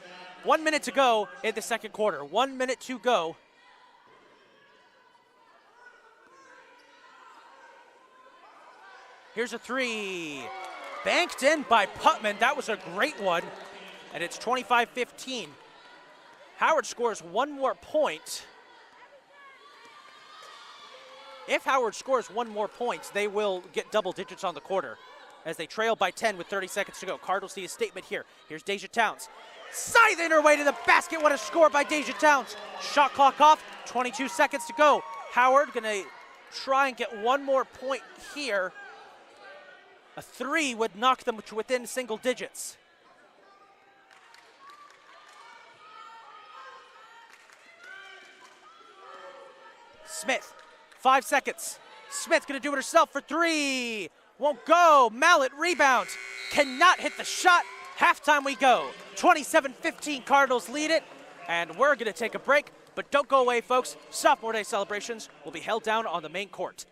1 minute to go in the second quarter. 1 minute to go. Here's a three. Banked in by Putman. That was a great one. And it's 25-15. Howard scores one more point. If Howard scores one more point, they will get double digits on the quarter as they trail by 10 with 30 seconds to go. Cardinals need a statement here. Here's Deja Towns. Scything her way to the basket. What a score by Deja Towns. Shot clock off. 22 seconds to go. Howard going to try and get one more point here. A three would knock them to within single digits. Smith, 5 seconds. Smith gonna do it herself for three. Won't go. Mallet rebounds. Cannot hit the shot. Halftime we go. 27-15 Cardinals lead it. And we're gonna take a break, but don't go away, folks. Sophomore Day celebrations will be held down on the main court.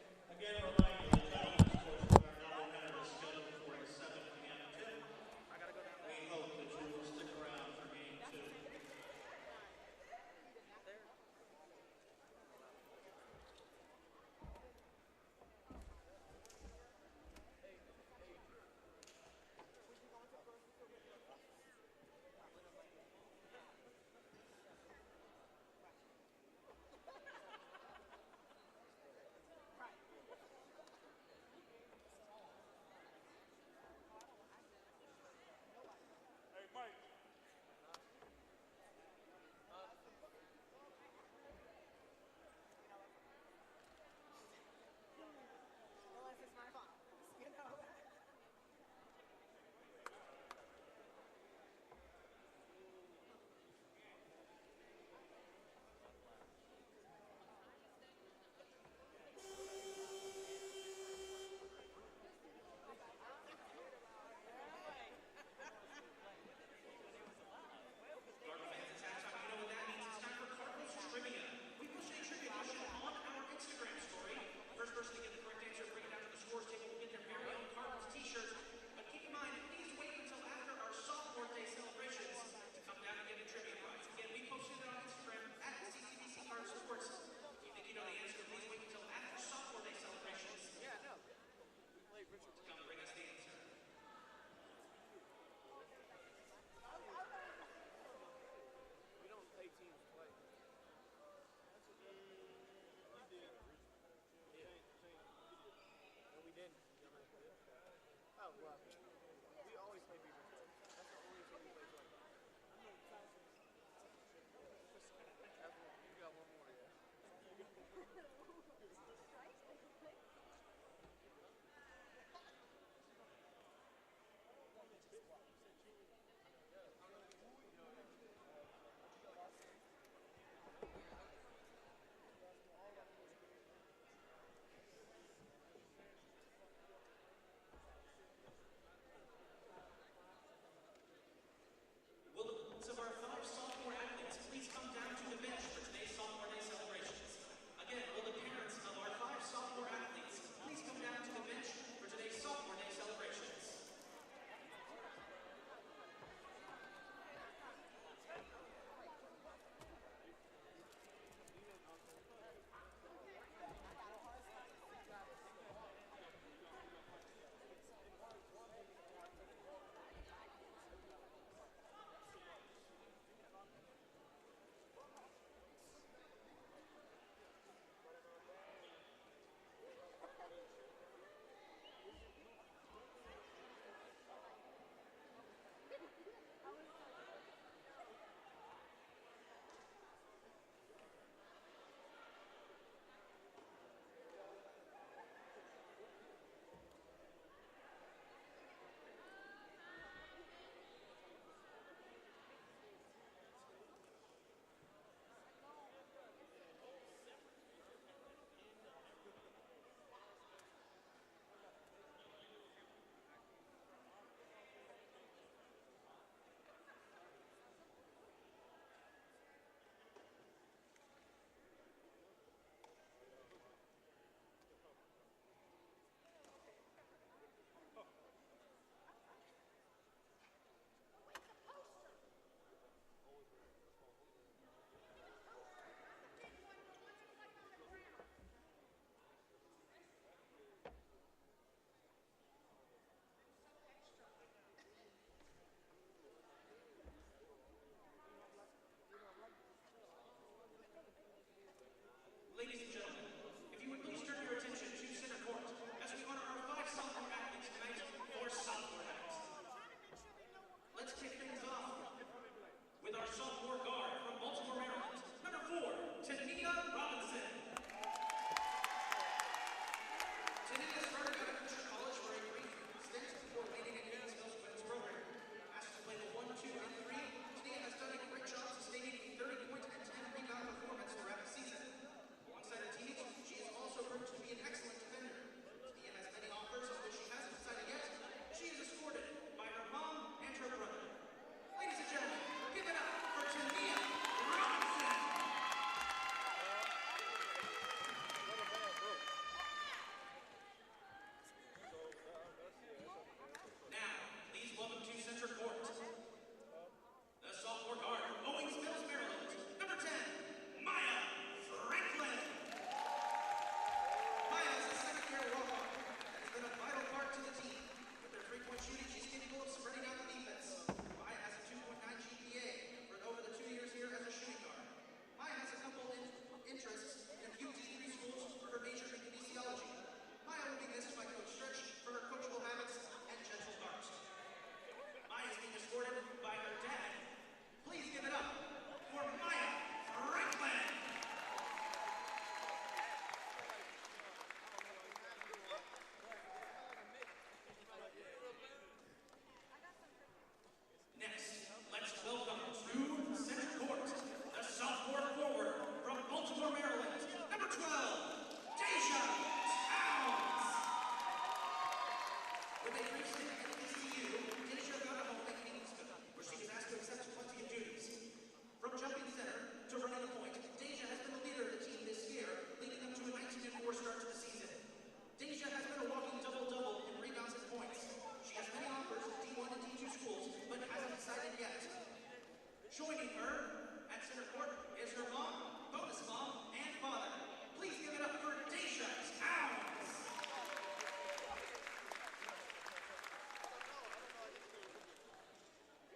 center court is her mom, bonus mom, and father. Please give it up for Daisha Towns.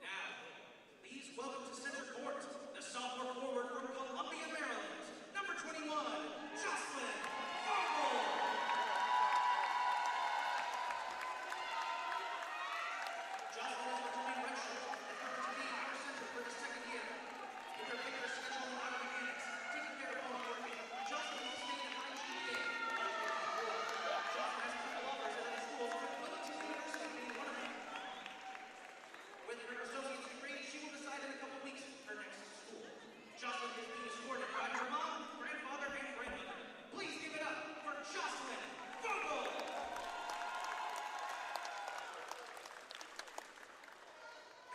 Now, please welcome to center court the sophomore forward from Columbia, Maryland, number 21, Jocelyn Vogel. Jocelyn is returning redshirt and covered to be our center for the second year. With her vigorous schedule and auto mechanics, taking care of home work, Jocelyn will stay in high GPA. Jocelyn has a couple offers at other schools, but Wilmington University being one of them. With her associate's degree, she will decide in a couple weeks her next school. Jocelyn is being escorted by her mom, grandfather, and grandmother. Please give it up for Jocelyn Vogel!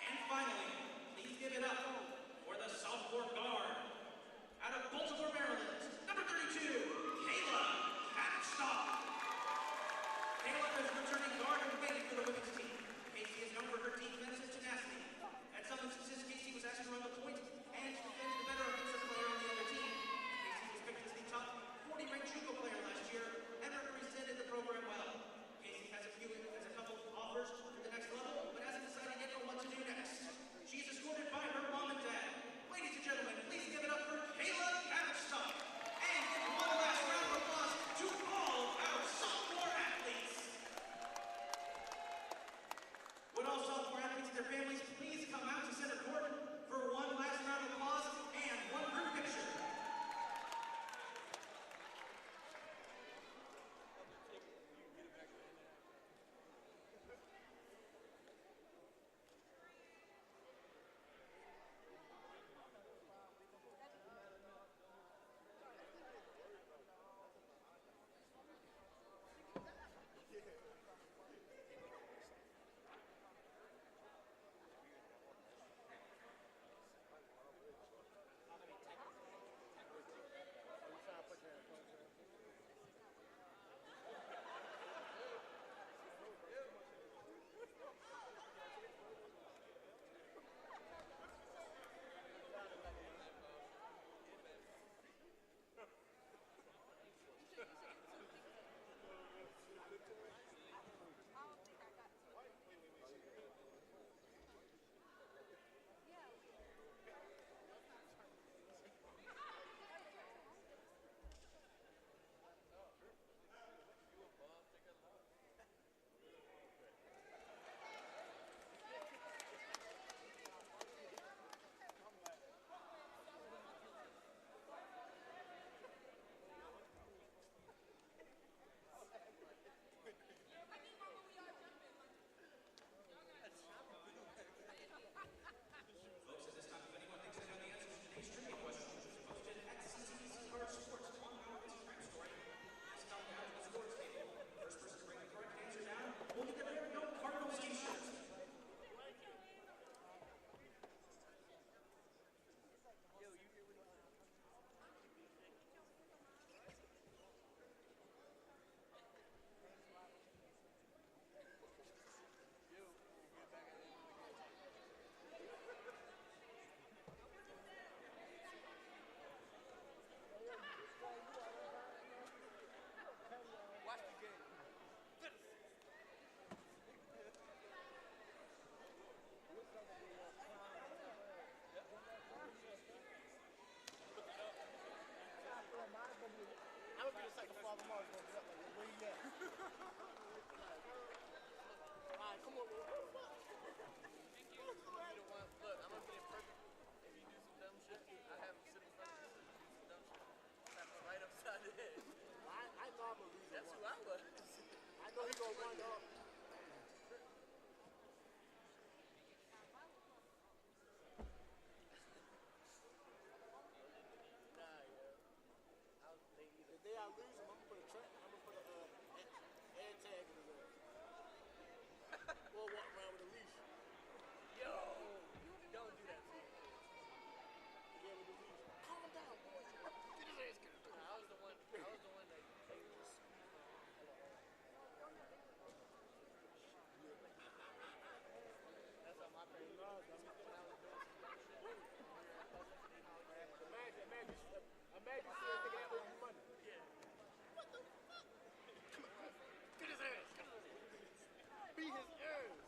And finally, please give it up for the sophomore guard. Out of Baltimore, Maryland, number 32, Kayla Catonsville. Kayla is returning guard and waiting for the women's team. Casey is known for her defensive tenacity. At some instances, Casey was asked to run the point and to defend the better offensive player on the other team. Casey was picked as the top 40-ranked JUCO player last year and represented the program well. Casey has a couple offers for the next level, but hasn't decided yet on what to do next. She is escorted by her mom and dad. Ladies and gentlemen, please give it up for Kayla Catonsville. And give one last round of applause to all our sophomore athletes. Would all sophomore athletes and their families please come out to center court for one last round of applause and one group picture. Folks, at this time, if anyone thinks they know the answers to today's trivia question, which was posted at CCBC Sports on our Instagram story, please come down to the scores table. First person to bring the correct answer down will get the There We Go Cardinals t-shirt. I would be the second father Mars going to get up like, where you at? Alright, come on, man. Thank you. You the one. Look, I'm gonna be in perfect. If you do some dumb shit, I have him sit in front of you. Do some dumb shit. Slap him right upside the head. I know I'm going to lose. That's who I was. I know he's going to run up. Nah, yo. The day I lose him, I'm going to put a track. I'm going to put a air tag in his ass. Well, beat his ears.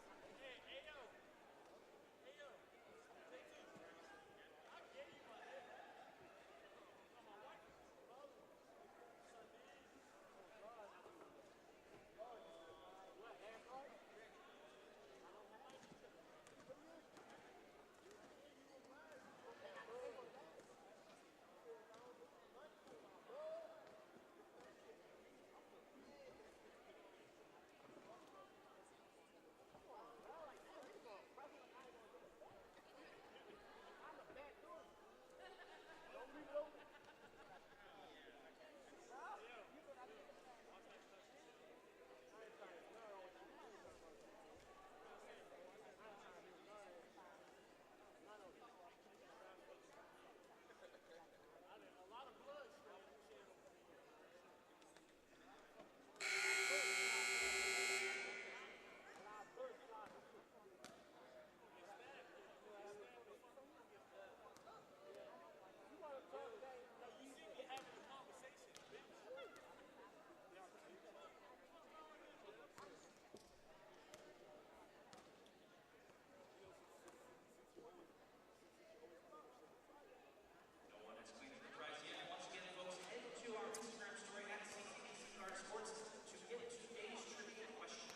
No one has claimed the prize yet. Once again, folks, head to our Instagram story at CCBC Card Sports to get today's trivia question.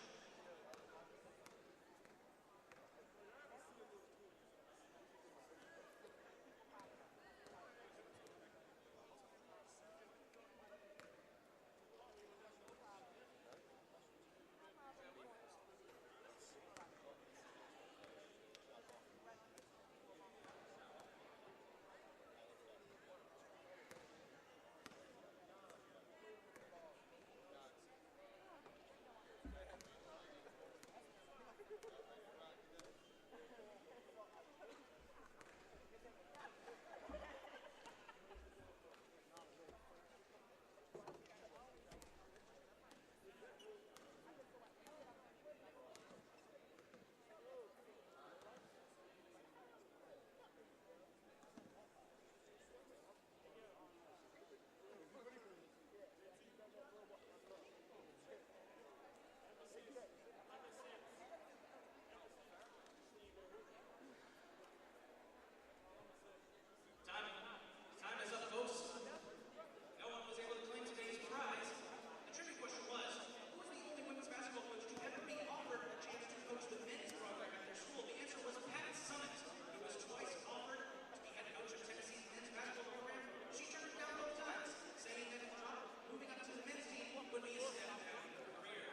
Time is up, folks. No one was able to claim today's prize. The trivia question was, who was the only women's basketball coach to ever be offered a chance to coach the men's program at their school? The answer was Pat Summitt. He was twice offered to be head coach of Tennessee's men's basketball program. She turned it down both times, saying that moving up to the men's team would be a step down in her career.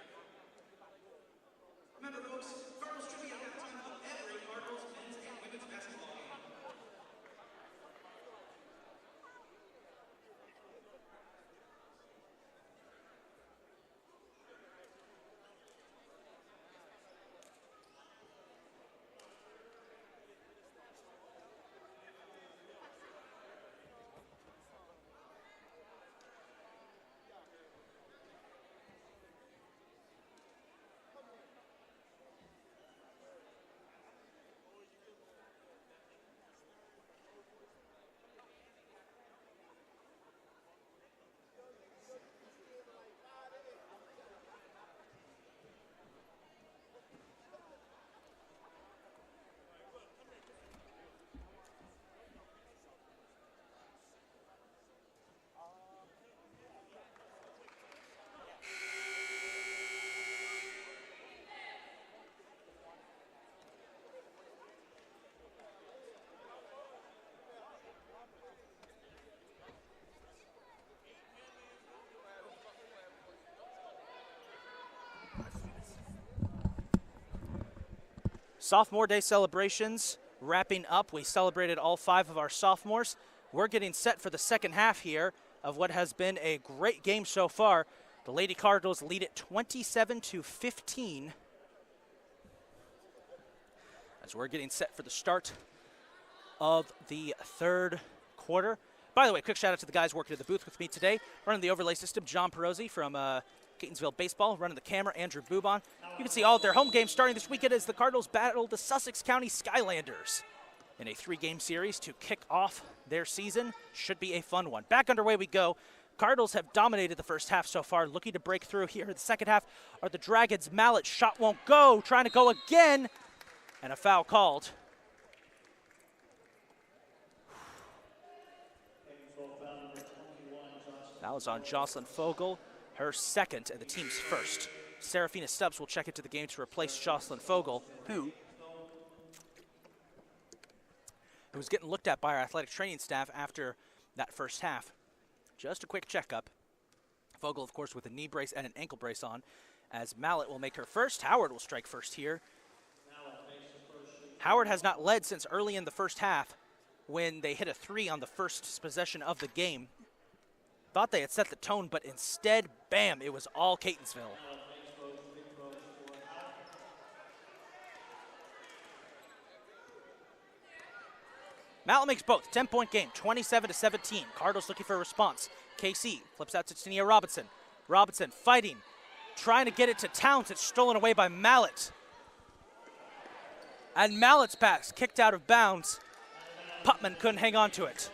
Remember, folks, Cardinals trivia at time of every Cardinals men's and women's basketball game. Sophomore Day celebrations wrapping up. We celebrated all 5 of our sophomores. We're getting set for the second half here of what has been a great game so far. The Lady Cardinals lead it 27-15 as we're getting set for the start of the third quarter. By the way, quick shout out to the guys working at the booth with me today. Running the overlay system, John Perosi from Catonsville Baseball. Running the camera, Andrew Bubon. You can see all of their home games starting this weekend as the Cardinals battle the Sussex County Skylanders in a 3-game series to kick off their season. Should be a fun one. Back underway we go. Cardinals have dominated the first half so far, looking to break through here. The second half are the Dragons. Mallet shot won't go, trying to go again, and a foul called. That was on Jocelyn Fogel, her second and the team's first. Serafina Stubbs will check into the game to replace Jocelyn Fogel, who was getting looked at by our athletic training staff after that first half. Just a quick checkup. Fogel, of course, with a knee brace and an ankle brace on, as Mallet will make her first. Howard will strike first here. Howard has not led since early in the first half when they hit a 3 on the first possession of the game. Thought they had set the tone, but instead, bam, it was all Catonsville. Mallet makes both. 10-point game, 27-17. Cardinals looking for a response. KC flips out to Tania Robinson. Robinson fighting, trying to get it to Towns. It's stolen away by Mallet. And Mallet's pass kicked out of bounds. Putman couldn't hang on to it.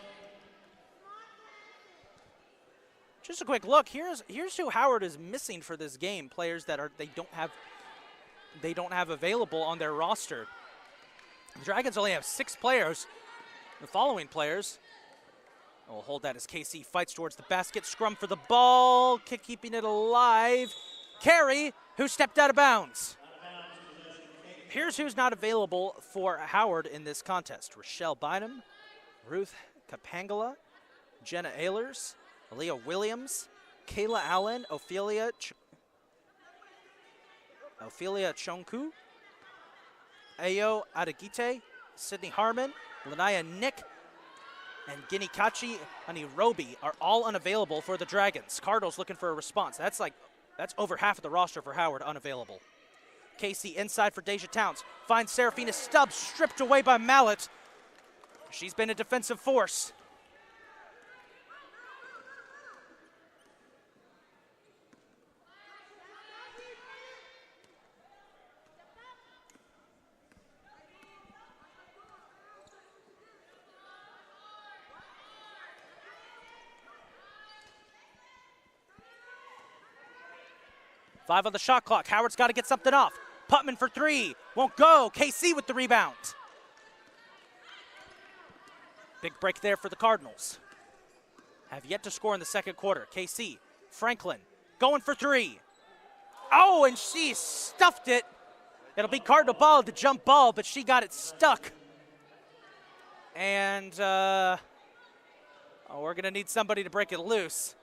Just a quick look. Here's who Howard is missing for this game. Players that they don't have available on their roster. The Dragons only have 6 players. The following players. We'll hold that as KC fights towards the basket. Scrum for the ball. Keeping it alive. Carey, who stepped out of bounds. Here's who's not available for Howard in this contest. Rochelle Bynum, Ruth Kapangala, Jenna Ehlers, Aaliyah Williams, Kayla Allen, Ophelia Chonku, Ayo Adagite, Sydney Harmon, Lanaya Nick, and Ginikachi Anirobi are all unavailable for the Dragons. Cardinals looking for a response. That's over half of the roster for Howard unavailable. Casey inside for Deja Towns. Finds Serafina Stubbs, stripped away by Mallet. She's been a defensive force. Five on the shot clock. Howard's got to get something off. Putman for 3. Won't go. KC with the rebound. Big break there for the Cardinals. Have yet to score in the second quarter. KC. Franklin going for 3. Oh, and she stuffed it. It'll be Cardinal ball, the jump ball, but she got it stuck. And we're going to need somebody to break it loose.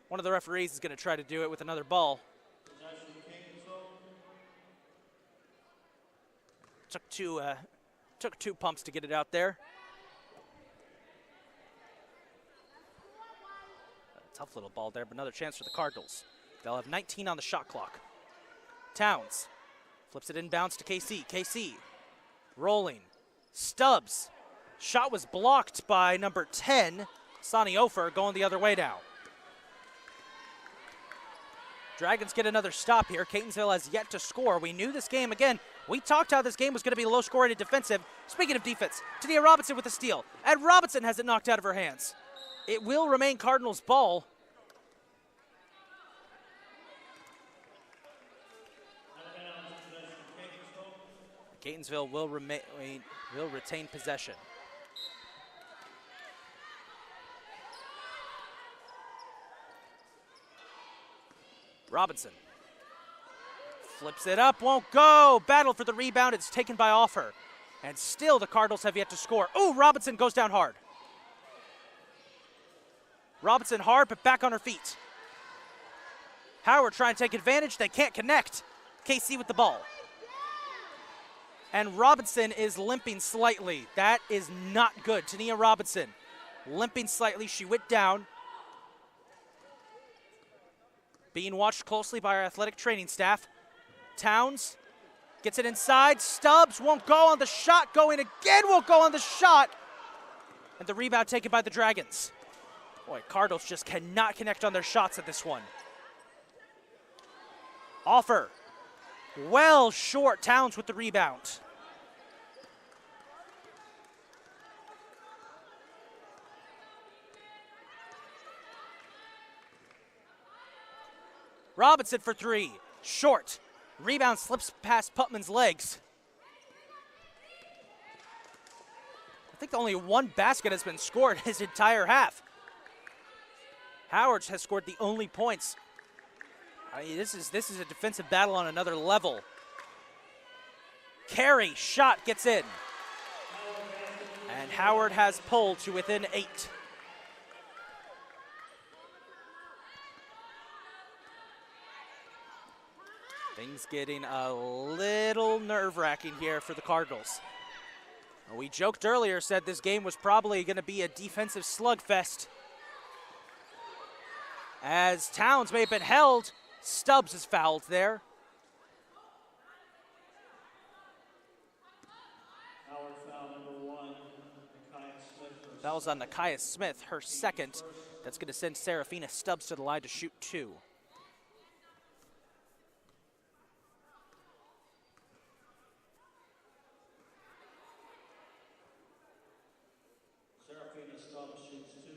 One of the referees is going to try to do it with another ball. Took two pumps to get it out there. A tough little ball there, but another chance for the Cardinals. They'll have 19 on the shot clock. Towns flips it inbounds to KC. KC rolling. Stubbs. Shot was blocked by number 10, Sonny Ofer, going the other way now. Dragons get another stop here. Catonsville has yet to score. We knew this game, again, we talked how this game was going to be low scoring and defensive. Speaking of defense, Tania Robinson with the steal. And Robinson has it knocked out of her hands. It will remain Cardinals' ball. Catonsville will retain possession. Robinson flips it up, won't go. Battle for the rebound, it's taken by Offer. And still the Cardinals have yet to score. Ooh, Robinson goes down hard. Robinson hard, but back on her feet. Howard trying to take advantage, they can't connect. KC with the ball. And Robinson is limping slightly. That is not good. Tania Robinson limping slightly, she went down. Being watched closely by our athletic training staff. Towns gets it inside. Stubbs won't go on the shot. Going again, won't go on the shot. And the rebound taken by the Dragons. Boy, Cardinals just cannot connect on their shots at this one. Offer. Well short. Towns with the rebound. Robinson for three. Short. Rebound slips past Putman's legs. I think only one basket has been scored his entire half. Howard has scored the only points. I mean, this is a defensive battle on another level. Carey, shot gets in. And Howard has pulled to within 8. Things getting a little nerve-wracking here for the Cardinals. We joked earlier, said this game was probably going to be a defensive slugfest. As Towns may have been held, Stubbs is fouled there. Howard foul number 1, Nakia Smith. That was on Nakia Smith, her second. That's going to send Serafina Stubbs to the line to shoot 2. Serafina Stubbs shoots 2.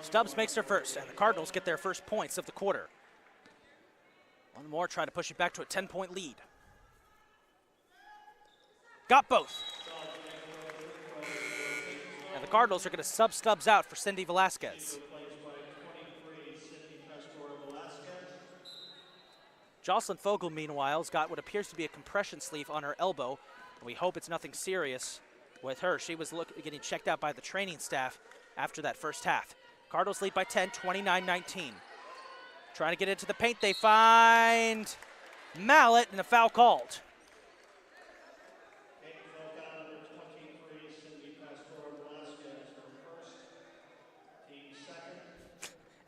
Stubbs makes her first, and the Cardinals get their first points of the quarter. One more, trying to push it back to a 10-point lead. Got both. And the Cardinals are going to sub Stubbs out for Cindy Velasquez. Jocelyn Fogel, meanwhile, has got what appears to be a compression sleeve on her elbow, and we hope it's nothing serious with her. She was getting checked out by the training staff after that first half. Cardinals lead by 10, 29-19. Trying to get into the paint, they find Mallet, and a foul called.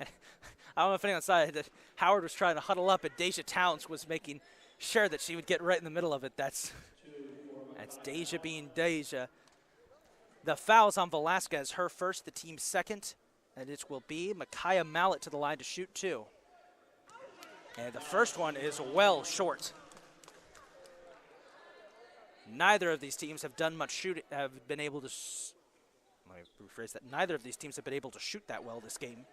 I don't know if anyone saw that Howard was trying to huddle up, and Deja Towns was making sure that she would get right in the middle of it. That's Deja being Deja. The foul's on Velasquez, her first, the team's second, and it will be Micaiah Mallet to the line to shoot 2. And the first one is well short. Neither of these teams have done much shooting, have been able to, let me rephrase that, neither of these teams have been able to shoot that well this game.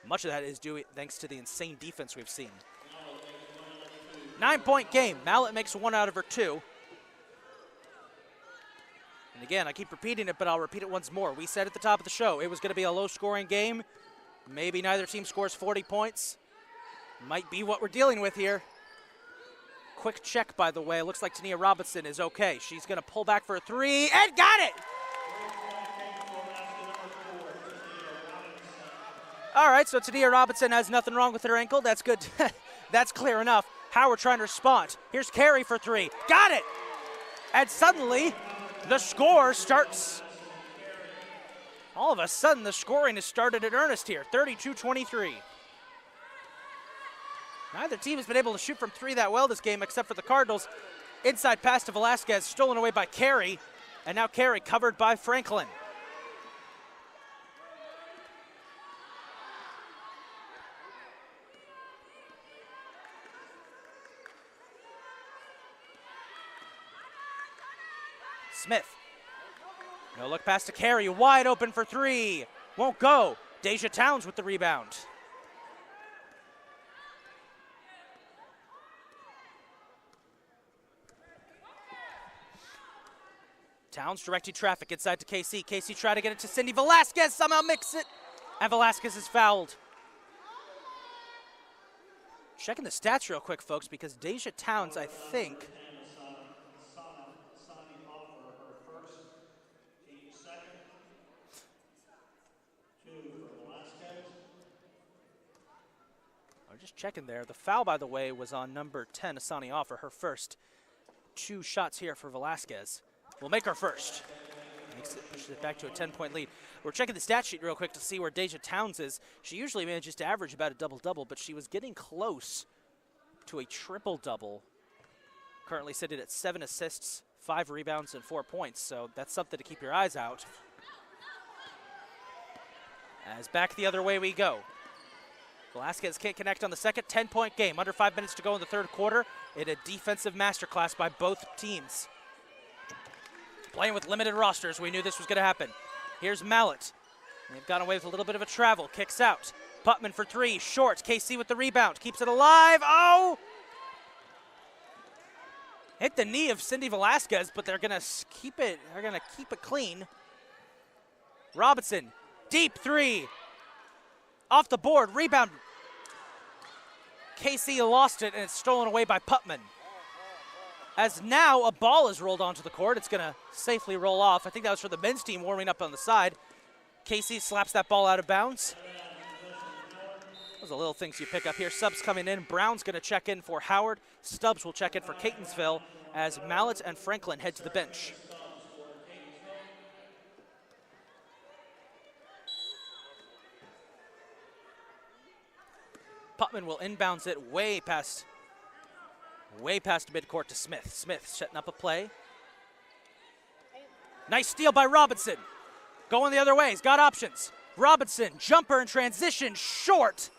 Much of that is due thanks to the insane defense we've seen. 9-point game. Mallet makes 1 out of her 2. And again, I keep repeating it, but I'll repeat it once more. We said at the top of the show it was going to be a low-scoring game. Maybe neither team scores 40 points. Might be what we're dealing with here. Quick check, by the way. Looks like Tania Robinson is okay. She's going to pull back for a 3 and got it! All right, so Tania Robinson has nothing wrong with her ankle. That's good. That's clear enough. Howard trying to respond. Here's Carey for 3. Got it! And suddenly, the score starts. All of a sudden, the scoring has started in earnest here. 32-23. Neither team has been able to shoot from 3 that well this game, except for the Cardinals. Inside pass to Velasquez, stolen away by Carey. And now Carey covered by Franklin. Smith. No look pass to Carey, wide open for 3. Won't go. Deja Towns with the rebound. Towns directing traffic inside to KC. KC trying to get it to Cindy Velasquez, somehow mix it. And Velasquez is fouled. Checking the stats real quick, folks, because Deja Towns, I think, just checking there. The foul, by the way, was on number 10, Asani Offer, her first. 2 shots here for Velasquez. Will make her first. Pushes it back to a 10-point lead. We're checking the stat sheet real quick to see where Deja Towns is. She usually manages to average about a double-double, but she was getting close to a triple-double. Currently sitting at 7 assists, 5 rebounds, and 4 points, so that's something to keep your eyes out. As back the other way we go. Velasquez can't connect on the second. 10-point game. Under 5 minutes to go in the third quarter. In a defensive masterclass by both teams. Playing with limited rosters, we knew this was going to happen. Here's Mallet. They've gone away with a little bit of a travel. Kicks out. Putman for three. Short. KC with the rebound. Keeps it alive. Oh! Hit the knee of Cindy Velasquez, but they're going to keep it. They're going to keep it clean. Robinson. Deep three. Off the board. Rebound. KC lost it, and it's stolen away by Putman. As now a ball is rolled onto the court. It's going to safely roll off. I think that was for the men's team warming up on the side. KC slaps that ball out of bounds. Those are little things you pick up here. Subs coming in. Brown's going to check in for Howard. Stubbs will check in for Catonsville as Mallet and Franklin head to the bench. Putman will inbounds it way past midcourt to Smith. Smith setting up a play. Nice steal by Robinson. Going the other way. He's got options. Robinson, jumper in transition, short.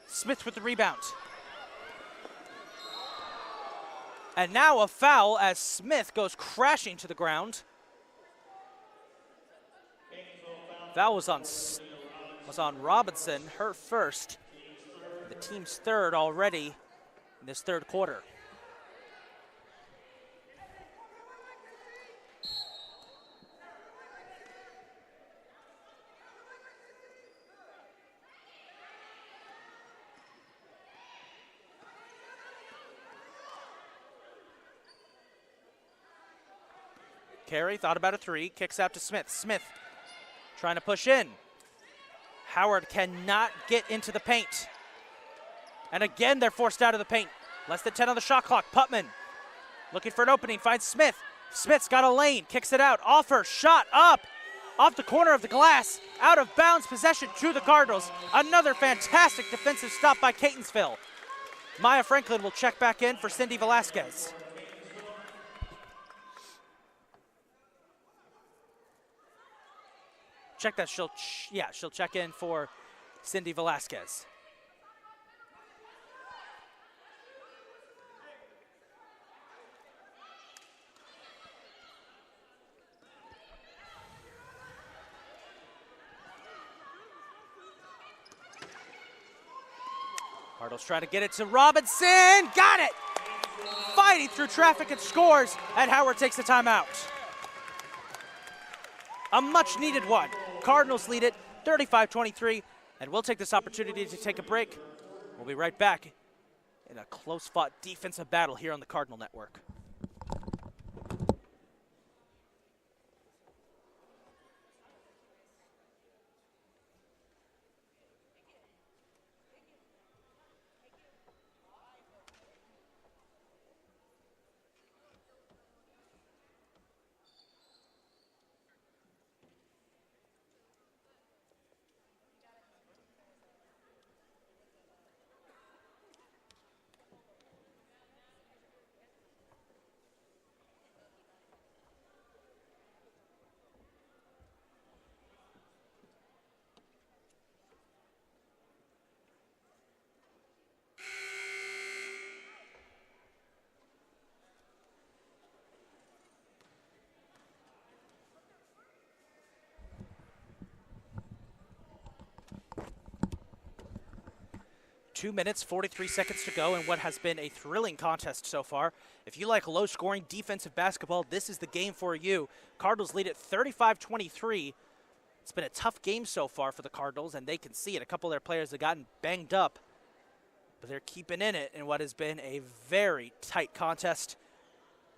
Smith with the rebound. And now a foul as Smith goes crashing to the ground. Foul was on Robinson, her first. The team's third already in this third quarter. Carey thought about a three, kicks out to Smith. Smith trying to push in. Howard cannot get into the paint. And again, they're forced out of the paint. Less than 10 on the shot clock. Putman looking for an opening, finds Smith. Smith's got a lane, kicks it out. Offer, shot up, off the corner of the glass. Out of bounds, possession to the Cardinals. Another fantastic defensive stop by Catonsville. Maya Franklin will check back in for Cindy Velasquez. Check that, she'll check in for Cindy Velasquez. Cardinals try to get it to Robinson, got it! Fighting through traffic and scores, and Howard takes the timeout. A much needed one. Cardinals lead it 35-23, and we'll take this opportunity to take a break. We'll be right back in a close-fought defensive battle here on the Cardinal Network. Two minutes, 43 seconds to go in what has been a thrilling contest so far. If you like low-scoring defensive basketball, this is the game for you. Cardinals lead at 35-23. It's been a tough game so far for the Cardinals, and they can see it. A couple of their players have gotten banged up, but they're keeping in it in what has been a very tight contest.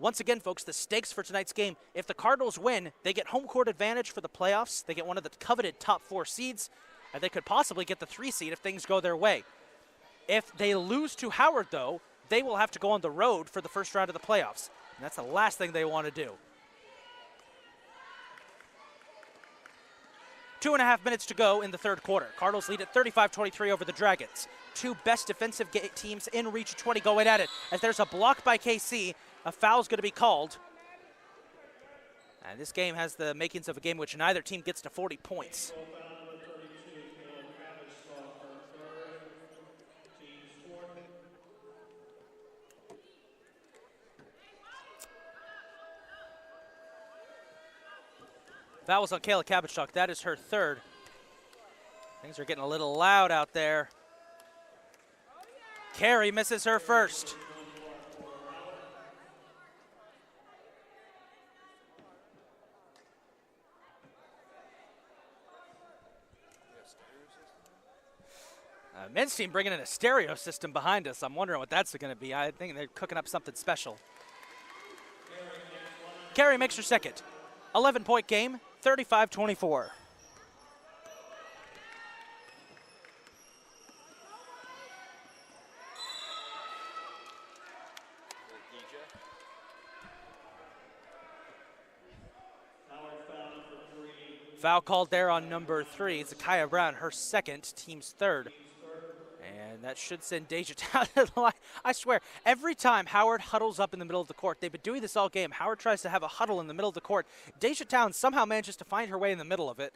Once again, folks, the stakes for tonight's game, if the Cardinals win, they get home court advantage for the playoffs. They get one of the coveted top 4 seeds, and they could possibly get the 3 seed if things go their way. If they lose to Howard, though, they will have to go on the road for the first round of the playoffs. And that's the last thing they want to do. 2.5 minutes to go in the third quarter. Cardinals lead at 35-23 over the Dragons. Two best defensive teams in Region 20 going at it. As there's a block by KC, a foul's going to be called. And this game has the makings of a game in which neither team gets to 40 points. Foul was on Kayla Kabachuk. That is her third. Things are getting a little loud out there. Carey misses her first. Men's team bringing in a stereo system behind us. I'm wondering what that's going to be. I think they're cooking up something special. Carey makes her second. 11-point game, 35-24. Foul called there on number 3. Zakiya Brown, her second, team's third. And that should send Deja down to the line. I swear, every time Howard huddles up in the middle of the court, they've been doing this all game. Howard tries to have a huddle in the middle of the court. Deja Towns somehow manages to find her way in the middle of it.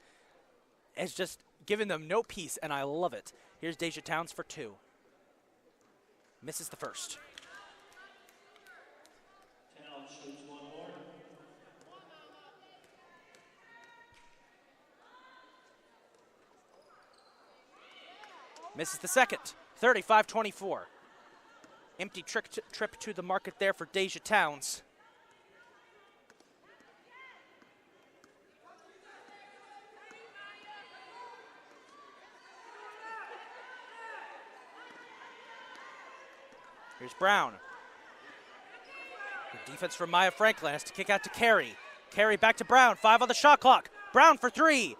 It's just giving them no peace, and I love it. Here's Deja Towns for 2. Misses the first. Towns shoots one more. Misses the second. 35-24. Empty trip to the market there for Deja Towns. Here's Brown. Good defense from Maya Franklin. Has to kick out to Carey. Carey back to Brown. 5 on the shot clock. Brown for 3.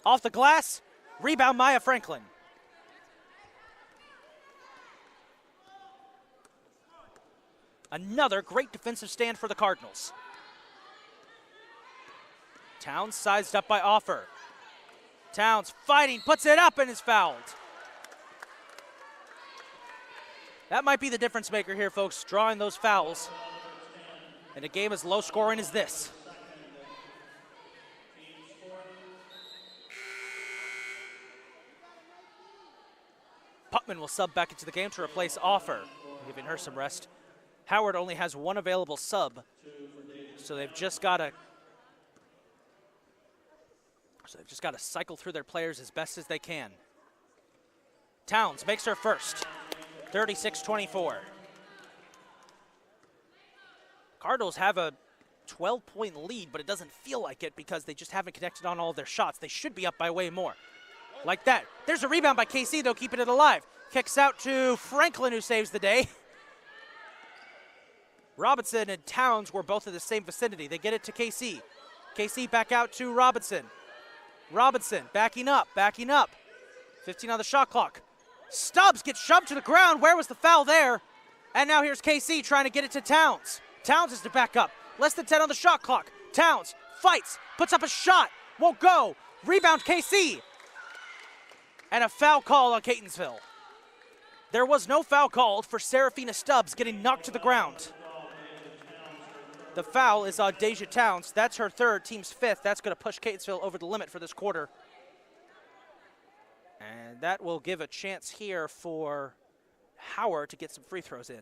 Off the glass. Rebound Maya Franklin. Another great defensive stand for the Cardinals. Towns sized up by Offer. Towns fighting, puts it up and is fouled. That might be the difference maker here, folks, drawing those fouls. And a game as low scoring as this. Putman will sub back into the game to replace Offer, giving her some rest. Howard only has 1 available sub, so they've just got to cycle through their players as best as they can. Towns makes her first, 36-24. Cardinals have a 12-point lead, but it doesn't feel like it because they just haven't connected on all of their shots. They should be up by way more. Like that. There's a rebound by KC, though, keeping it alive. Kicks out to Franklin, who saves the day. Robinson and Towns were both in the same vicinity. They get it to KC. KC back out to Robinson. Robinson backing up. 15 on the shot clock. Stubbs gets shoved to the ground. Where was the foul there? And now here's KC trying to get it to Towns. Towns is to back up. Less than 10 on the shot clock. Towns fights, puts up a shot. Won't go. Rebound KC. And a foul call on Catonsville. There was no foul called for Serafina Stubbs getting knocked to the ground. The foul is on Deja Towns. That's her third, team's 5th. That's going to push Catonsville over the limit for this quarter. And that will give a chance here for Howard to get some free throws in.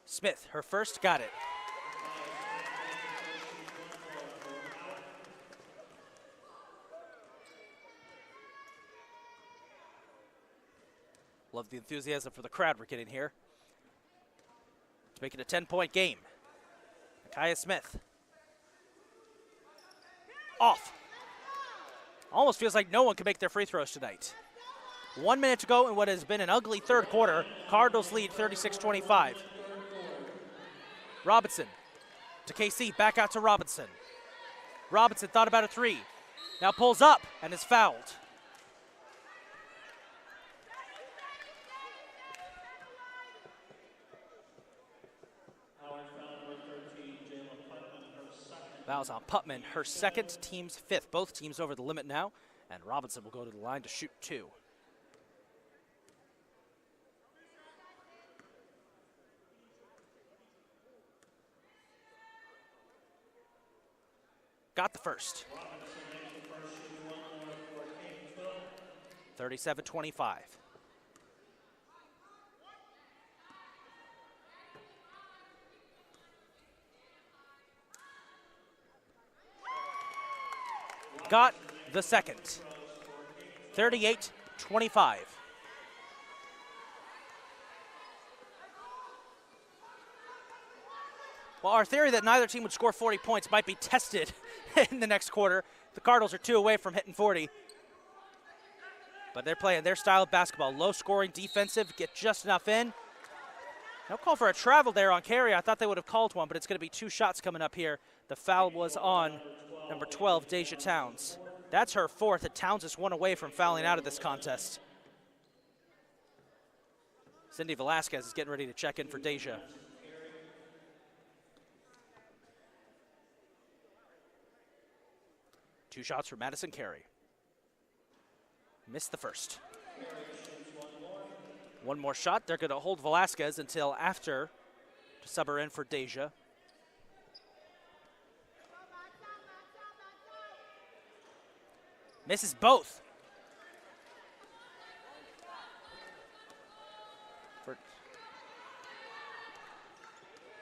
Smith, her first, got it. Love the enthusiasm for the crowd we're getting here. To make it a 10-point game. Zakiya Smith. Off. Almost feels like no one can make their free throws tonight. 1 minute to go in what has been an ugly third quarter. Cardinals lead 36-25. Robinson to KC, back out to Robinson. Robinson thought about a 3. Now pulls up and is fouled. Fouls on Putman, her second, team's 5th. Both teams over the limit now, and Robinson will go to the line to shoot 2. got the first. 37-25. Got the second. 38-25. Well, our theory that neither team would score 40 points might be tested in the next quarter. The Cardinals are 2 away from hitting 40. But they're playing their style of basketball. Low scoring, defensive, get just enough in. No call for a travel there on carry. I thought they would have called one, but it's going to be 2 shots coming up here. The foul was on number 12, Deja Towns. That's her 4th, and Towns is 1 away from fouling out of this contest. Cindy Velasquez is getting ready to check in for Deja. Two shots for Madison Carey. Missed the first. One more shot. They're going to hold Velasquez until after to sub her in for Deja. Misses both.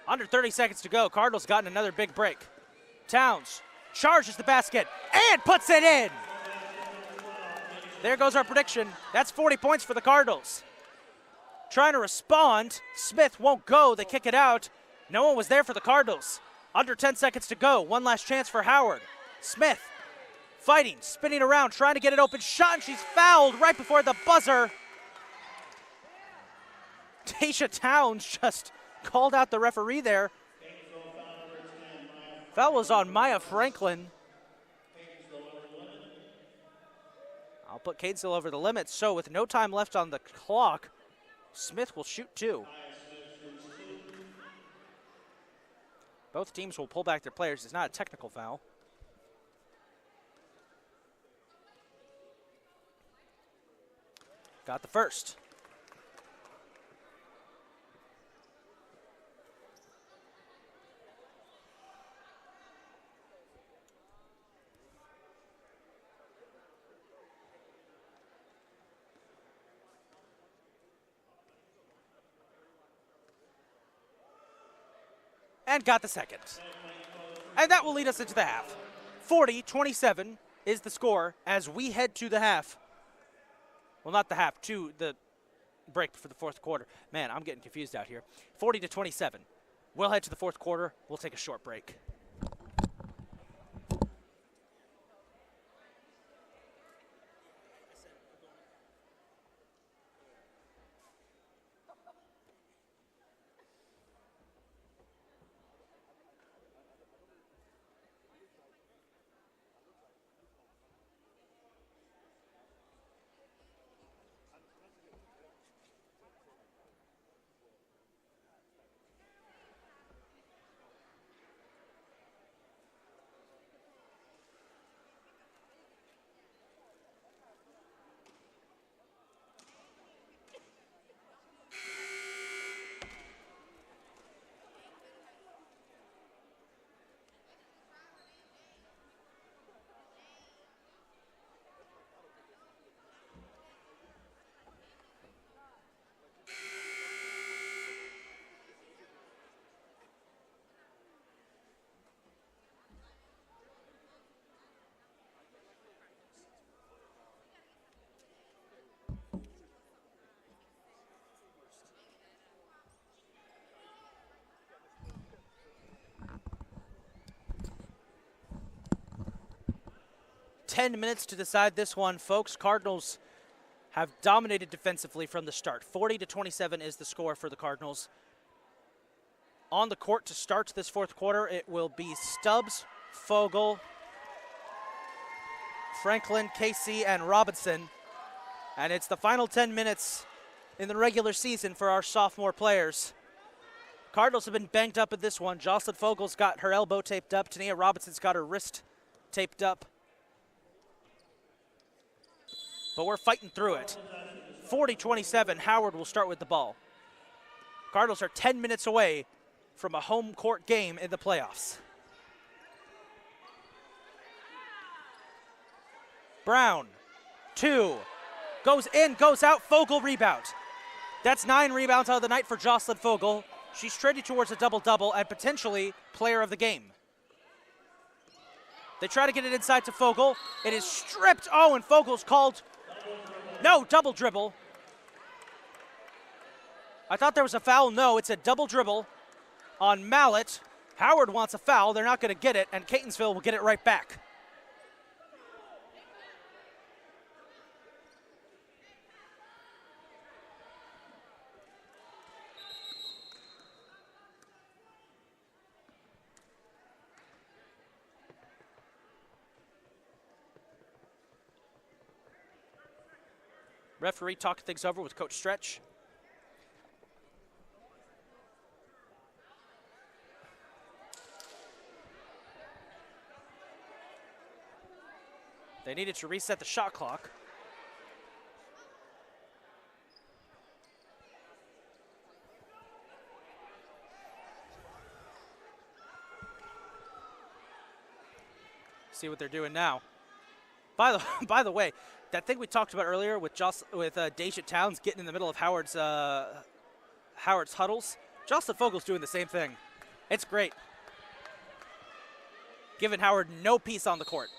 Under 30 seconds to go. Cardinals gotten another big break. Towns charges the basket and puts it in. There goes our prediction. That's 40 points for the Cardinals. Trying to respond. Smith won't go. They kick it out. No one was there for the Cardinals. Under 10 seconds to go. One last chance for Howard. Smith fighting, spinning around, trying to get an open shot, and she's fouled right before the buzzer. Tasha Towns just called out the referee there. Foul was on Maya Franklin. I'll put Catonsville over the limit. So with no time left on the clock, Smith will shoot 2. Both teams will pull back their players. It's not a technical foul. Got the first. And got the second. And that will lead us into the half. 40-27 is the score as we head to the half. Well, not the half, to the break for the 4th quarter. Man, I'm getting confused out here. 40-27. We'll head to the 4th quarter. We'll take a short break. Ten minutes to decide this one, folks. Cardinals have dominated defensively from the start. 40-27 is the score for the Cardinals. On the court to start this 4th quarter, it will be Stubbs, Fogel, Franklin, Casey, and Robinson. And it's the final 10 minutes in the regular season for our sophomore players. Cardinals have been banged up in this one. Jocelyn Fogel's got her elbow taped up. Tania Robinson's got her wrist taped up. But we're fighting through it. 40-27, Howard will start with the ball. Cardinals are 10 minutes away from a home court game in the playoffs. Brown, 2. Goes in, goes out, Fogel rebound. That's 9 rebounds out of the night for Jocelyn Fogel. She's trending towards a double-double and potentially player of the game. They try to get it inside to Fogel. It is stripped. Oh, and Fogel's called. No, double dribble. I thought there was a foul. No, it's a double dribble on Mallet. Howard wants a foul. They're not going to get it, and Catonsville will get it right back. Referee talking things over with Coach Stretch. They needed to reset the shot clock. See what they're doing now. By the way, that thing we talked about earlier with Deja Towns getting in the middle of Howard's huddles, Jocelyn Fogel's doing the same thing. It's great. Giving Howard no peace on the court.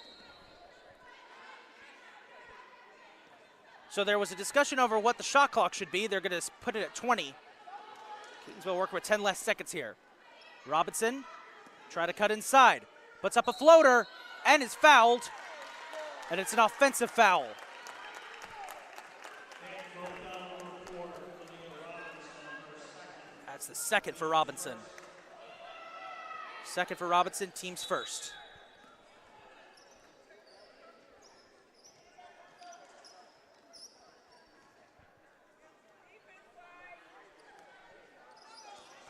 So there was a discussion over what the shot clock should be. They're going to put it at 20. Catonsville working with 10 less seconds here. Robinson try to cut inside. Puts up a floater and is fouled. And it's an offensive foul. That's the second for Robinson. Second for Robinson, team's first.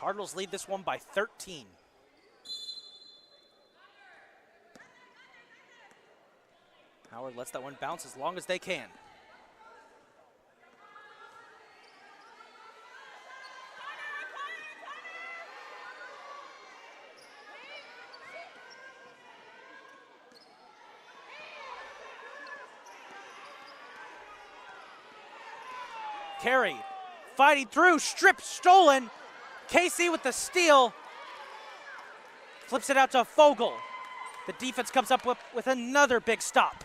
Cardinals lead this one by 13. Howard lets that one bounce as long as they can. Carey fighting through, stripped, stolen. KC with the steal. Flips it out to Fogel. The defense comes up with another big stop.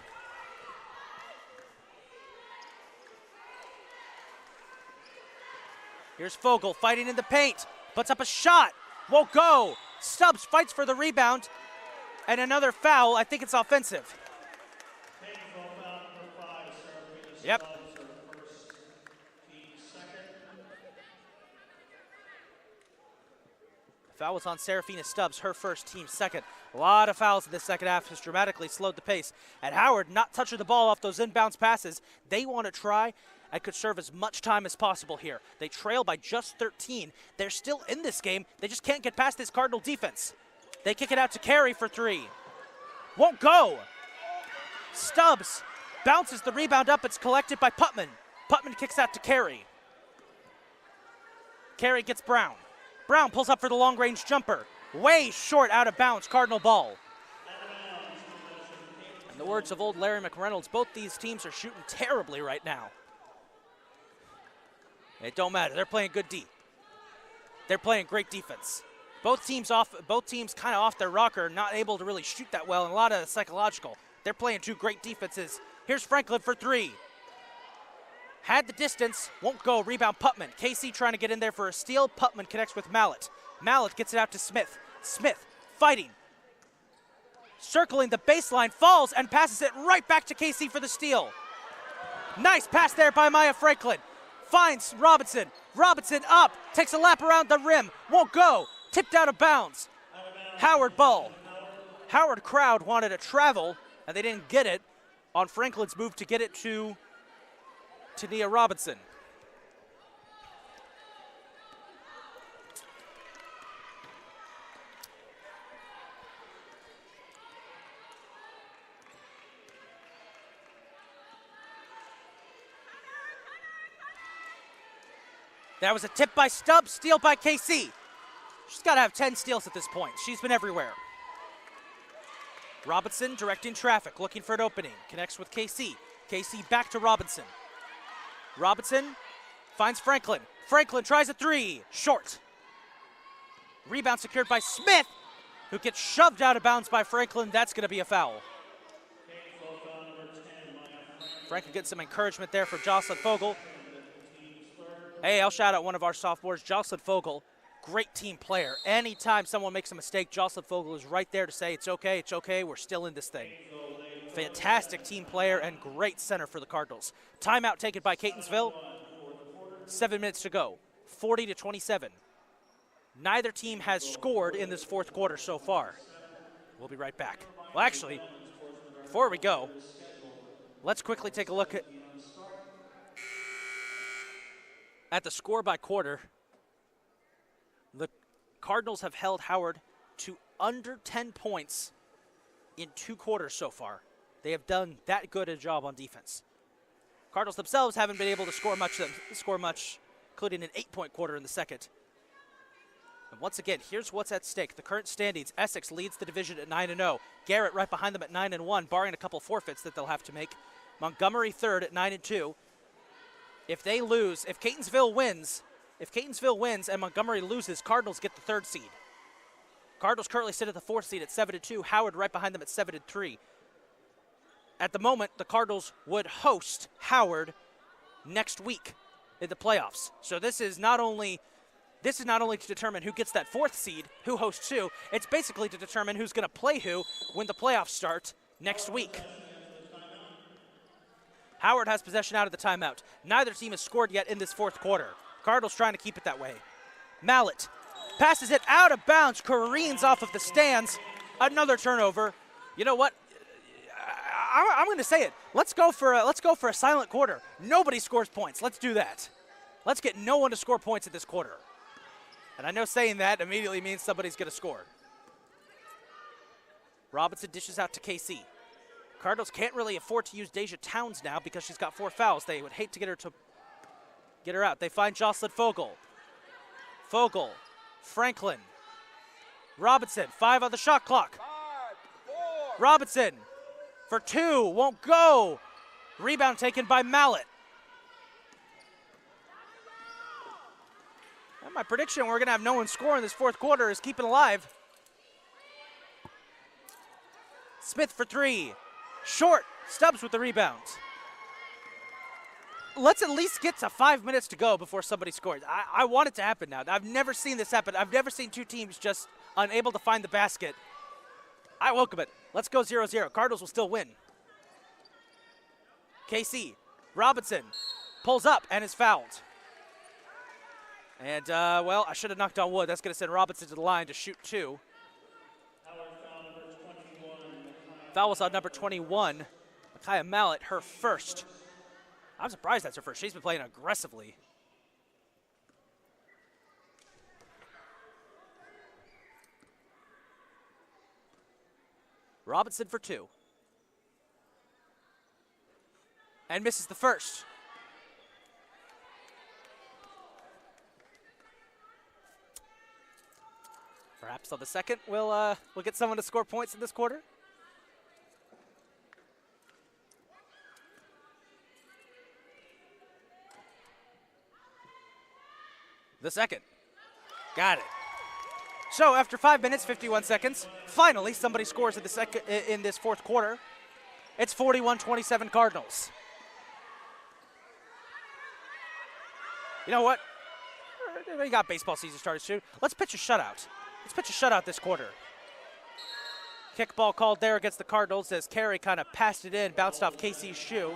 Here's Fogel fighting in the paint. Puts up a shot. Won't go. Stubbs fights for the rebound. And another foul. I think it's offensive. Yep. Foul was on Serafina Stubbs, her first, team second. A lot of fouls in this second half has dramatically slowed the pace. And Howard not touching the ball off those inbounds passes. They want to try and could serve as much time as possible here. They trail by just 13. They're still in this game. They just can't get past this Cardinal defense. They kick it out to Carey for 3. Won't go. Stubbs bounces the rebound up. It's collected by Putman. Putman kicks out to Carey. Carey gets Brown. Brown pulls up for the long-range jumper. Way short, out of bounds, Cardinal ball. In the words of old Larry McReynolds, both these teams are shooting terribly right now. It don't matter. They're playing good D. They're playing great defense. Both teams kind of off their rocker, not able to really shoot that well, and a lot of psychological. They're playing two great defenses. Here's Franklin for 3. Had the distance, won't go, rebound Putman. KC trying to get in there for a steal. Putman connects with Mallet. Mallet gets it out to Smith. Smith fighting. Circling the baseline, falls and passes it right back to KC for the steal. Nice pass there by Maya Franklin. Finds Robinson. Robinson up, takes a lap around the rim. Won't go, tipped out of bounds. Howard ball. Howard crowd wanted to travel, and they didn't get it on Franklin's move to get it to Nia Robinson. That was a tip by Stubbs, steal by KC. She's got to have 10 steals at this point. She's been everywhere. Robinson directing traffic, looking for an opening. Connects with KC. KC back to Robinson. Robinson finds Franklin. Franklin tries a three. Short. Rebound secured by Smith, who gets shoved out of bounds by Franklin. That's going to be a foul. Franklin gets some encouragement there for Jocelyn Fogel. Hey, I'll shout out one of our sophomores, Jocelyn Fogel. Great team player. Anytime someone makes a mistake, Jocelyn Fogel is right there to say, it's okay, we're still in this thing. Fantastic team player and great center for the Cardinals. Timeout taken by Catonsville. 7 minutes to go, 40-27. Neither team has scored in this fourth quarter so far. We'll be right back. Well, actually, before we go, let's quickly take a look at the score by quarter. The Cardinals have held Howard to under 10 points in 2 quarters so far. They have done that good a job on defense. Cardinals themselves haven't been able to score much, including an 8-point quarter in the second. And once again, here's what's at stake. The current standings, Essex leads the division at 9-0. Garrett right behind them at 9-1, barring a couple forfeits that they'll have to make. Montgomery third at 9-2. If they lose, if Catonsville wins and Montgomery loses, Cardinals get the 3rd seed. Cardinals currently sit at the 4th seed at 7-2. Howard right behind them at 7-3. At the moment, the Cardinals would host Howard next week in the playoffs. So this is not only to determine who gets that 4th seed, who hosts who. It's basically to determine who's going to play who when the playoffs start next week. Howard has possession out of the timeout. Neither team has scored yet in this 4th quarter. Cardinals trying to keep it that way. Mallett passes it out of bounds, careens off of the stands. Another turnover. You know what? I'm going to say it. Let's go for a silent quarter. Nobody scores points. Let's do that. Let's get no one to score points at this quarter. And I know saying that immediately means somebody's going to score. Robinson dishes out to KC. Cardinals can't really afford to use Deja Towns now because she's got 4 fouls. They would hate to get her out. They find Jocelyn Fogel. Fogel, Franklin, Robinson, 5 on the shot clock. 5, 4. Robinson for 2, won't go. Rebound taken by Mallett. And my prediction, we're going to have no one score in this 4th quarter, is keeping alive. Smith for 3. Short. Stubbs with the rebound. Let's at least get to 5 minutes to go before somebody scores. I want it to happen now. I've never seen this happen. I've never seen 2 teams just unable to find the basket. I welcome it. Let's go 0-0. Cardinals will still win. KC. Robinson pulls up and is fouled. And, well, I should have knocked on wood. That's going to send Robinson to the line to shoot 2. Foul was on number 21, Micaiah Mallett, her first. I'm surprised that's her first. She's been playing aggressively. Robinson for 2. And misses the first. Perhaps on the second, we'll get someone to score points in this quarter. The second. Got it. So after 5 minutes, 51 seconds, finally somebody scores in this 4th quarter. It's 41-27 Cardinals. You know what? We got baseball season started soon. Let's pitch a shutout. Let's pitch a shutout this quarter. Kickball called there against the Cardinals as Carey kind of passed it in, bounced off Casey's shoe.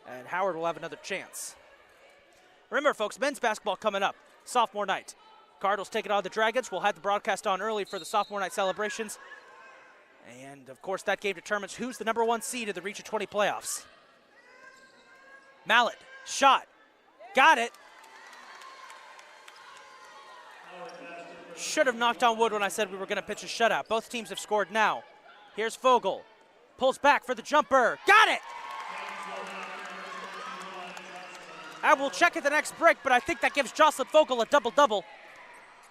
And Howard will have another chance. Remember, folks, men's basketball coming up, sophomore night. Cardinals taking on the Dragons. We'll have the broadcast on early for the sophomore night celebrations. And, of course, that game determines who's the number 1 seed in the Region 20 playoffs. Mallett, shot, got it. Should have knocked on wood when I said we were going to pitch a shutout. Both teams have scored now. Here's Fogel, pulls back for the jumper, got it! I will check at the next break, but I think that gives Jocelyn Fogel a double-double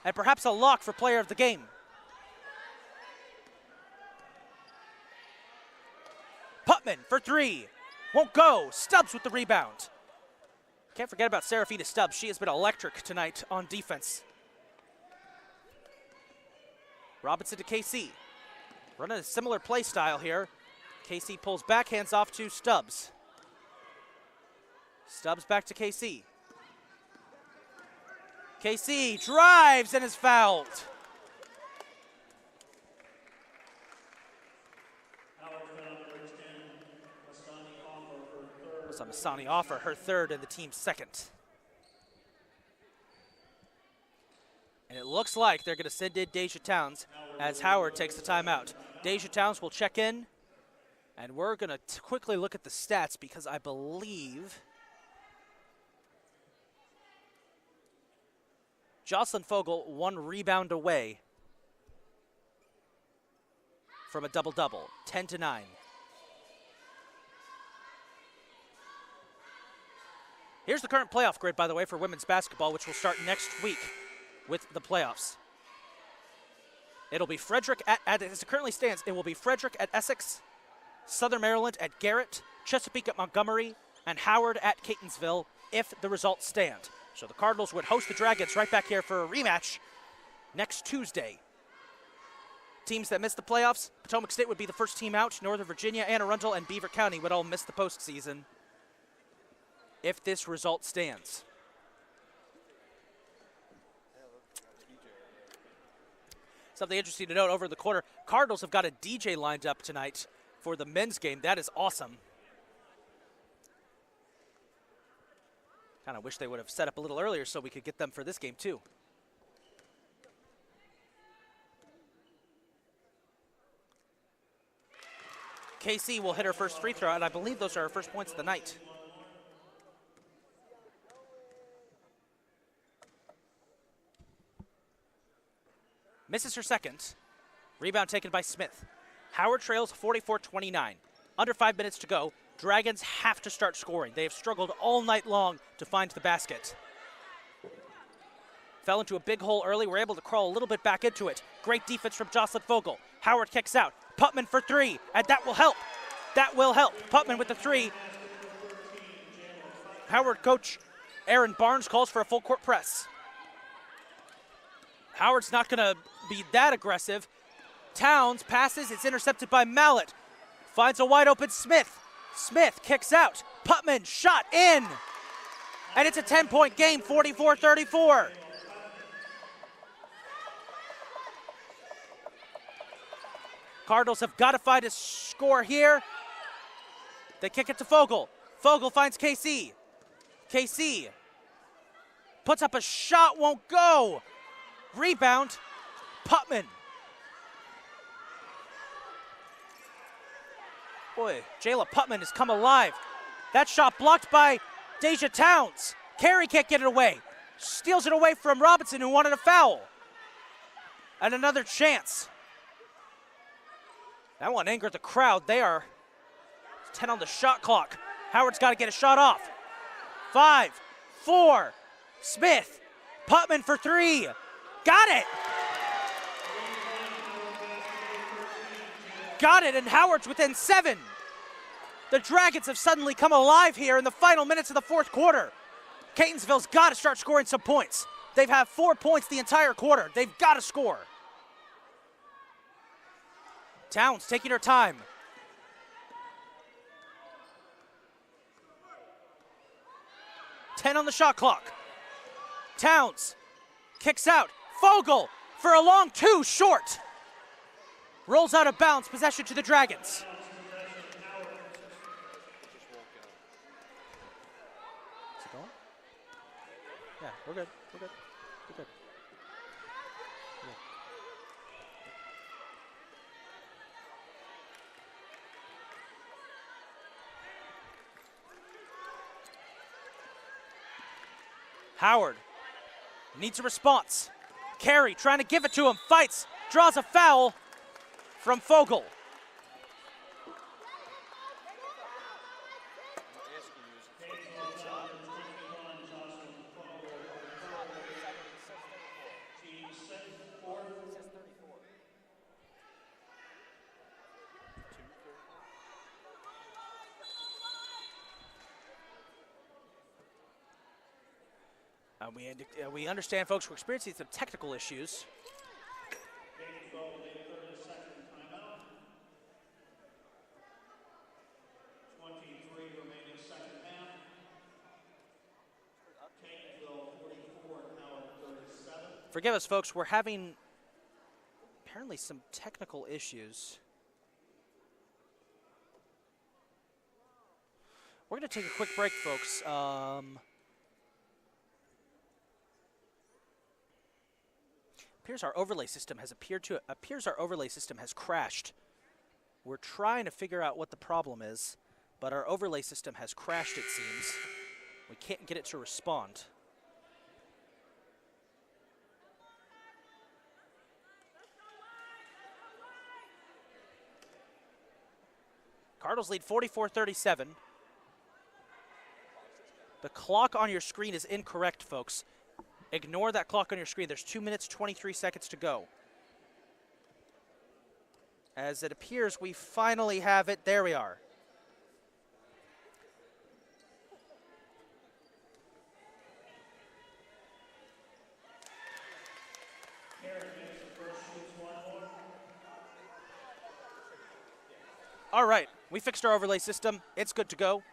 and perhaps a lock for player of the game. Putman for three. Won't go. Stubbs with the rebound. Can't forget about Serafina Stubbs. She has been electric tonight on defense. Robinson to KC. Running a similar play style here. KC pulls back, hands off to Stubbs. Stubbs back to KC. KC drives and is fouled. Masani Offer, her third and the team's second. And it looks like they're going to send in Deja Towns as Howard takes the timeout. Deja Towns will check in, and we're going to quickly look at the stats because I believe Jocelyn Fogel 1 rebound away from a double-double, 10-9. Here's the current playoff grid, by the way, for women's basketball, which will start next week with the playoffs. It'll be Frederick as it currently stands, it will be Frederick at Essex, Southern Maryland at Garrett, Chesapeake at Montgomery, and Howard at Catonsville if the results stand. So the Cardinals would host the Dragons right back here for a rematch next Tuesday. Teams that miss the playoffs, Potomac State would be the first team out. Northern Virginia, Anne Arundel, and Beaver County would all miss the postseason if this result stands. Something interesting to note over the quarter, Cardinals have got a DJ lined up tonight for the men's game. That is awesome. Kind of wish they would have set up a little earlier so we could get them for this game too. KC will hit her first free throw, and I believe those are her first points of the night. Misses her second. Rebound taken by Smith. Howard trails 44-29. Under 5 minutes to go. Dragons have to start scoring. They have struggled all night long to find the basket. Fell into a big hole early. We're able to crawl a little bit back into it. Great defense from Jocelyn Fogel. Howard kicks out. Putman for three, and that will help. That will help. Putman with the three. Howard coach Aaron Barnes calls for a full court press. Howard's not going to be that aggressive. Towns passes. It's intercepted by Mallet. Finds a wide open Smith. Smith kicks out. Putman shot in. And it's a 10-point game, 44-34. Cardinals have got to find a score here. They kick it to Fogel. Fogel finds KC. KC puts up a shot, won't go. Rebound, Putman. Boy, Jayla Putman has come alive. That shot blocked by Deja Towns. Carey can't get it away. Steals it away from Robinson, who wanted a foul. And another chance. That one angered the crowd. They are 10 on the shot clock. Howard's got to get a shot off. 5, 4, Smith. Putman for three. Got it. Got it, and Howard's within 7. The Dragons have suddenly come alive here in the final minutes of the fourth quarter. Catonsville's got to start scoring some points. They've had 4 points the entire quarter. They've got to score. Towns taking her time. Ten on the shot clock. Towns kicks out. Fogel for a long two, short. Rolls out of bounds, possession to the Dragons. Is it going? Yeah, we're good. We're good. We're good. Howard needs a response. Carey trying to give it to him, fights, draws a foul from Fogel. We understand, folks, we're experiencing some technical issues. Catonsville with a 30-second timeout. 23 remaining second half. Catonsville 44, Howard 37. Forgive us, folks, we're having apparently some technical issues. We're going to take a quick break, folks. Appears our overlay system has crashed. We're trying to figure out what the problem is, but our overlay system has crashed, it seems. We can't get it to respond. Cardinals lead 44-37. The clock on your screen is incorrect, folks. Ignore that clock on your screen. There's 2 minutes, 23 seconds to go. As it appears, we finally have it. There we are. All right, we fixed our overlay system. It's good to go.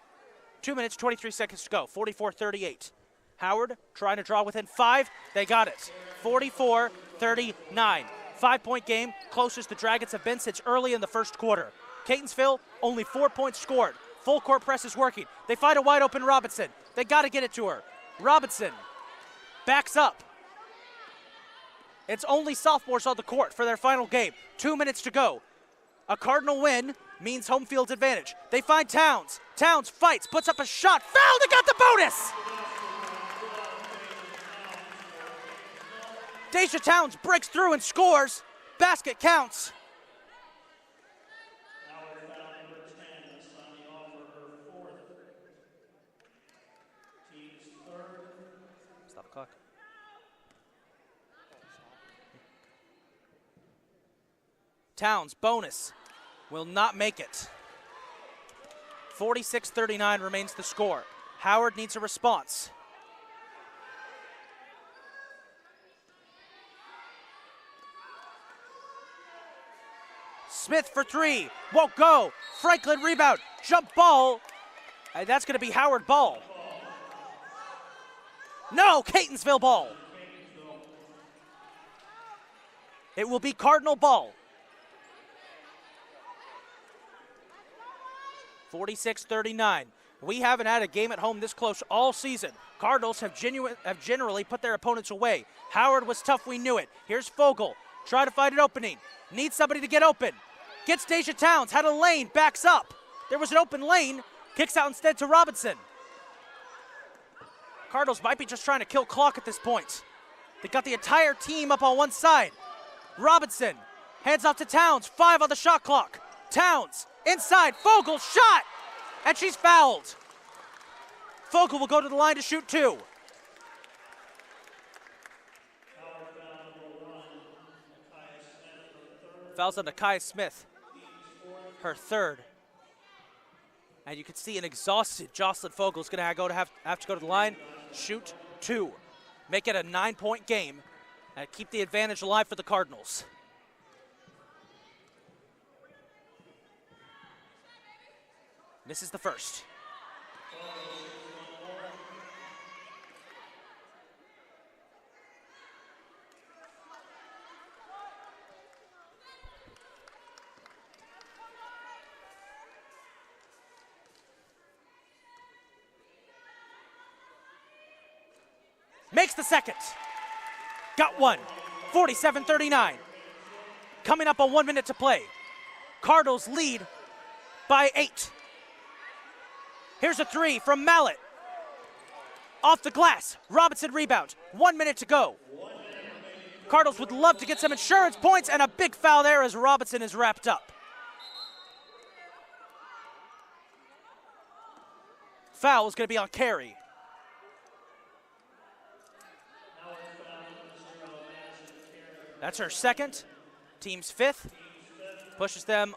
2 minutes, 23 seconds to go. 44-38. Howard trying to draw within 5. They got it. 44-39. 5-point game, closest the Dragons have been since early in the first quarter. Catonsville, only 4 points scored. Full court press is working. They find a wide open Robinson. They got to get it to her. Robinson backs up. It's only sophomores on the court for their final game. 2 minutes to go. A Cardinal win means home field's advantage. They find Towns. Towns fights, puts up a shot. Foul, they got the bonus! Deja Towns breaks through and scores. Basket counts. Howard foul number 10, Sonny Offer, her 4th. Team's 3rd. Stop the clock. Towns, bonus. Will not make it. 46-39 remains the score. Howard needs a response. Smith for 3, won't go. Franklin rebound, jump ball. And that's going to be Howard ball. No, Catonsville ball. It will be Cardinal ball. 46-39. We haven't had a game at home this close all season. Cardinals have generally put their opponents away. Howard was tough, we knew it. Here's Fogel, try to find an opening. Needs somebody to get open. Gets Deja Towns, had a lane, backs up. There was an open lane, kicks out instead to Robinson. Cardinals might be just trying to kill clock at this point. They got the entire team up on one side. Robinson hands off to Towns, 5 on the shot clock. Towns, inside, Fogel, shot! And she's fouled. Fogel will go to the line to shoot 2. Fouls on Nakia Smith, her 3rd. And you can see an exhausted Jocelyn Fogel is going to have to go to the line, shoot 2. Make it a 9-point game and keep the advantage alive for the Cardinals. Misses the first. Makes the second. Got one. 47-39. Coming up on 1 minute to play. Cardinals lead by 8. Here's a 3 from Mallet. Off the glass. Robinson rebound. 1 minute to go. Cardinals would love to get some insurance points, and a big foul there as Robinson is wrapped up. Foul is going to be on Carey. That's her 2nd. Team's 5th. Pushes them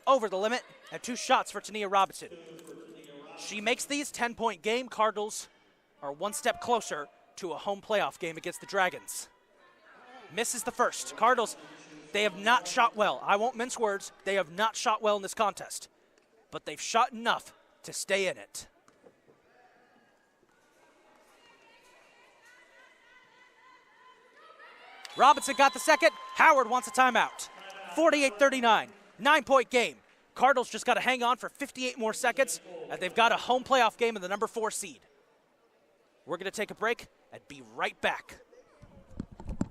over the limit. And 2 shots for Tania Robinson. She makes these 10-point game. Cardinals are 1 step closer to a home playoff game against the Dragons. Misses the first. Cardinals, they have not shot well. I won't mince words. They have not shot well in this contest, but they've shot enough to stay in it. Robinson got the second. Howard wants a timeout. 48-39, 9-point game. Cardinals just got to hang on for 58 more seconds, and they've got a home playoff game in the number 4 seed. We're going to take a break and be right back. So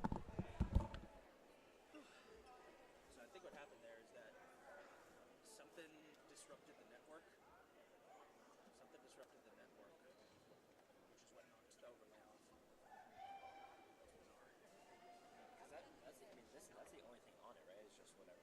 I think what happened there is that something disrupted the network. Which is what knocked the overlay off. That's the only thing on it, right? It's just whatever.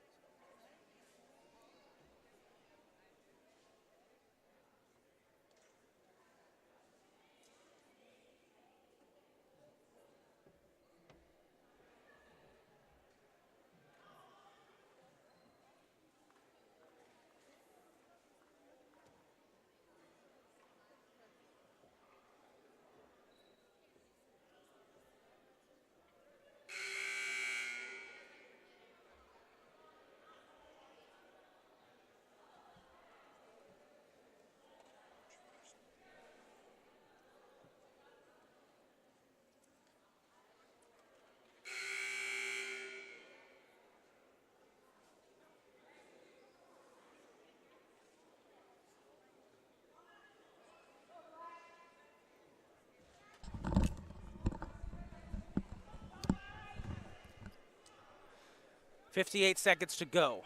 .58 seconds to go.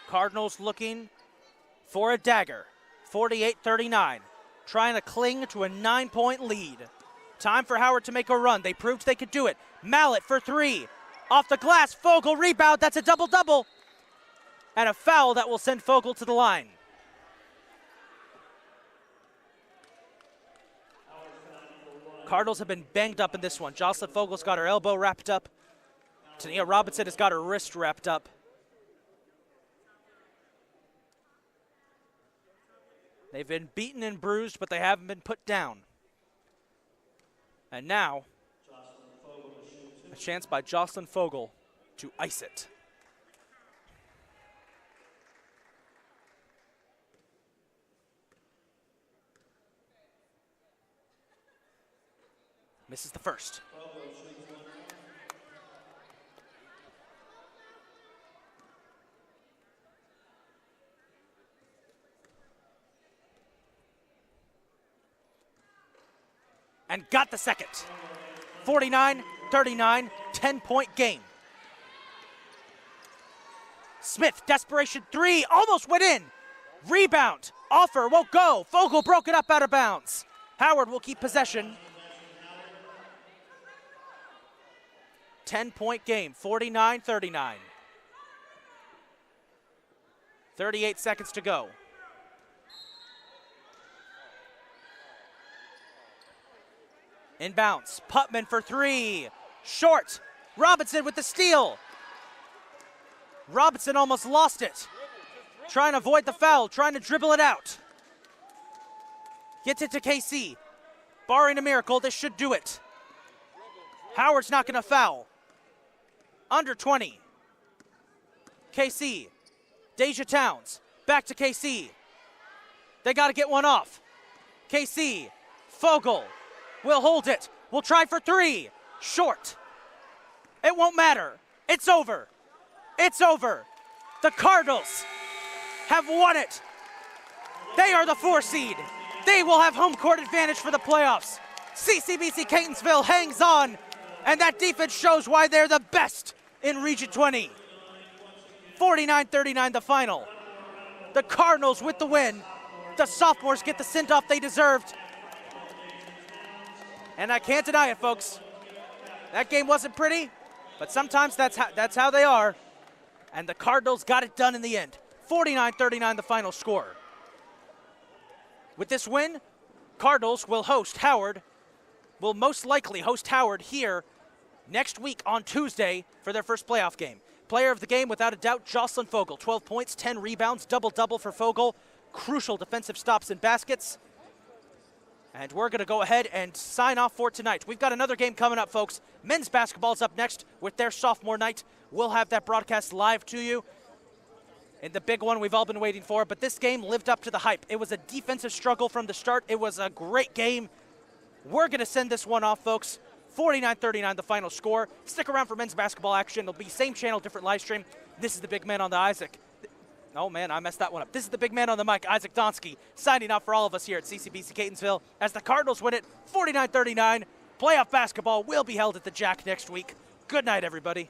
Cardinals looking for a dagger. 48-39, trying to cling to a 9-point lead. Time for Howard to make a run. They proved they could do it. Mallet for 3. Off the glass, Fogle rebound. That's a double-double. And a foul that will send Fogle to the line. Cardinals have been banged up in this one. Jocelyn Fogle's got her elbow wrapped up. Tania Robinson has got her wrist wrapped up. They've been beaten and bruised, but they haven't been put down. And now, a chance by Jocelyn Fogle to ice it. Misses the first. And got the second. 49-39, 10-point game. Smith, desperation 3, almost went in. Rebound, offer, won't go. Fogle broke it up out of bounds. Howard will keep possession. 10-point game, 49-39. 38 seconds to go. Inbounds, Putman for 3. Short, Robinson with the steal. Robinson almost lost it. Trying to avoid the foul, trying to dribble it out. Gets it to KC. Barring a miracle, this should do it. Howard's not gonna foul. Under 20. KC. Deja Towns. Back to KC. They got to get one off. KC. Fogle. Will hold it. Will try for 3. Short. It won't matter. It's over. It's over. The Cardinals have won it. They are the 4 seed. They will have home court advantage for the playoffs. CCBC Catonsville hangs on, and that defense shows why they're the best in Region 20. 49-39 the final. The Cardinals with the win. The Sophomores get the send-off they deserved. And I can't deny it, folks. That game wasn't pretty, but sometimes that's how they are. And the Cardinals got it done in the end. 49-39 the final score. With this win, Cardinals will most likely host Howard here next week on Tuesday for their first playoff game. Player of the game, without a doubt, Jocelyn Fogle. 12 points, 10 rebounds, double-double for Fogle. crucial defensive stops and baskets. And we're going to go ahead and sign off for tonight. We've got another game coming up, folks. Men's basketball's up next with their sophomore night. We'll have that broadcast live to you. And the big one we've all been waiting for. But this game lived up to the hype. It was a defensive struggle from the start. It was a great game. We're going to send this one off, folks. 49-39 the final score. Stick around for men's basketball action. It'll be same channel, different live stream. This is the big man on the Isaac. Oh, man, I messed that one up. This is the big man on the mic, Isaac Donsky, signing off for all of us here at CCBC Catonsville as the Cardinals win it 49-39. Playoff basketball will be held at the Jack next week. Good night, everybody.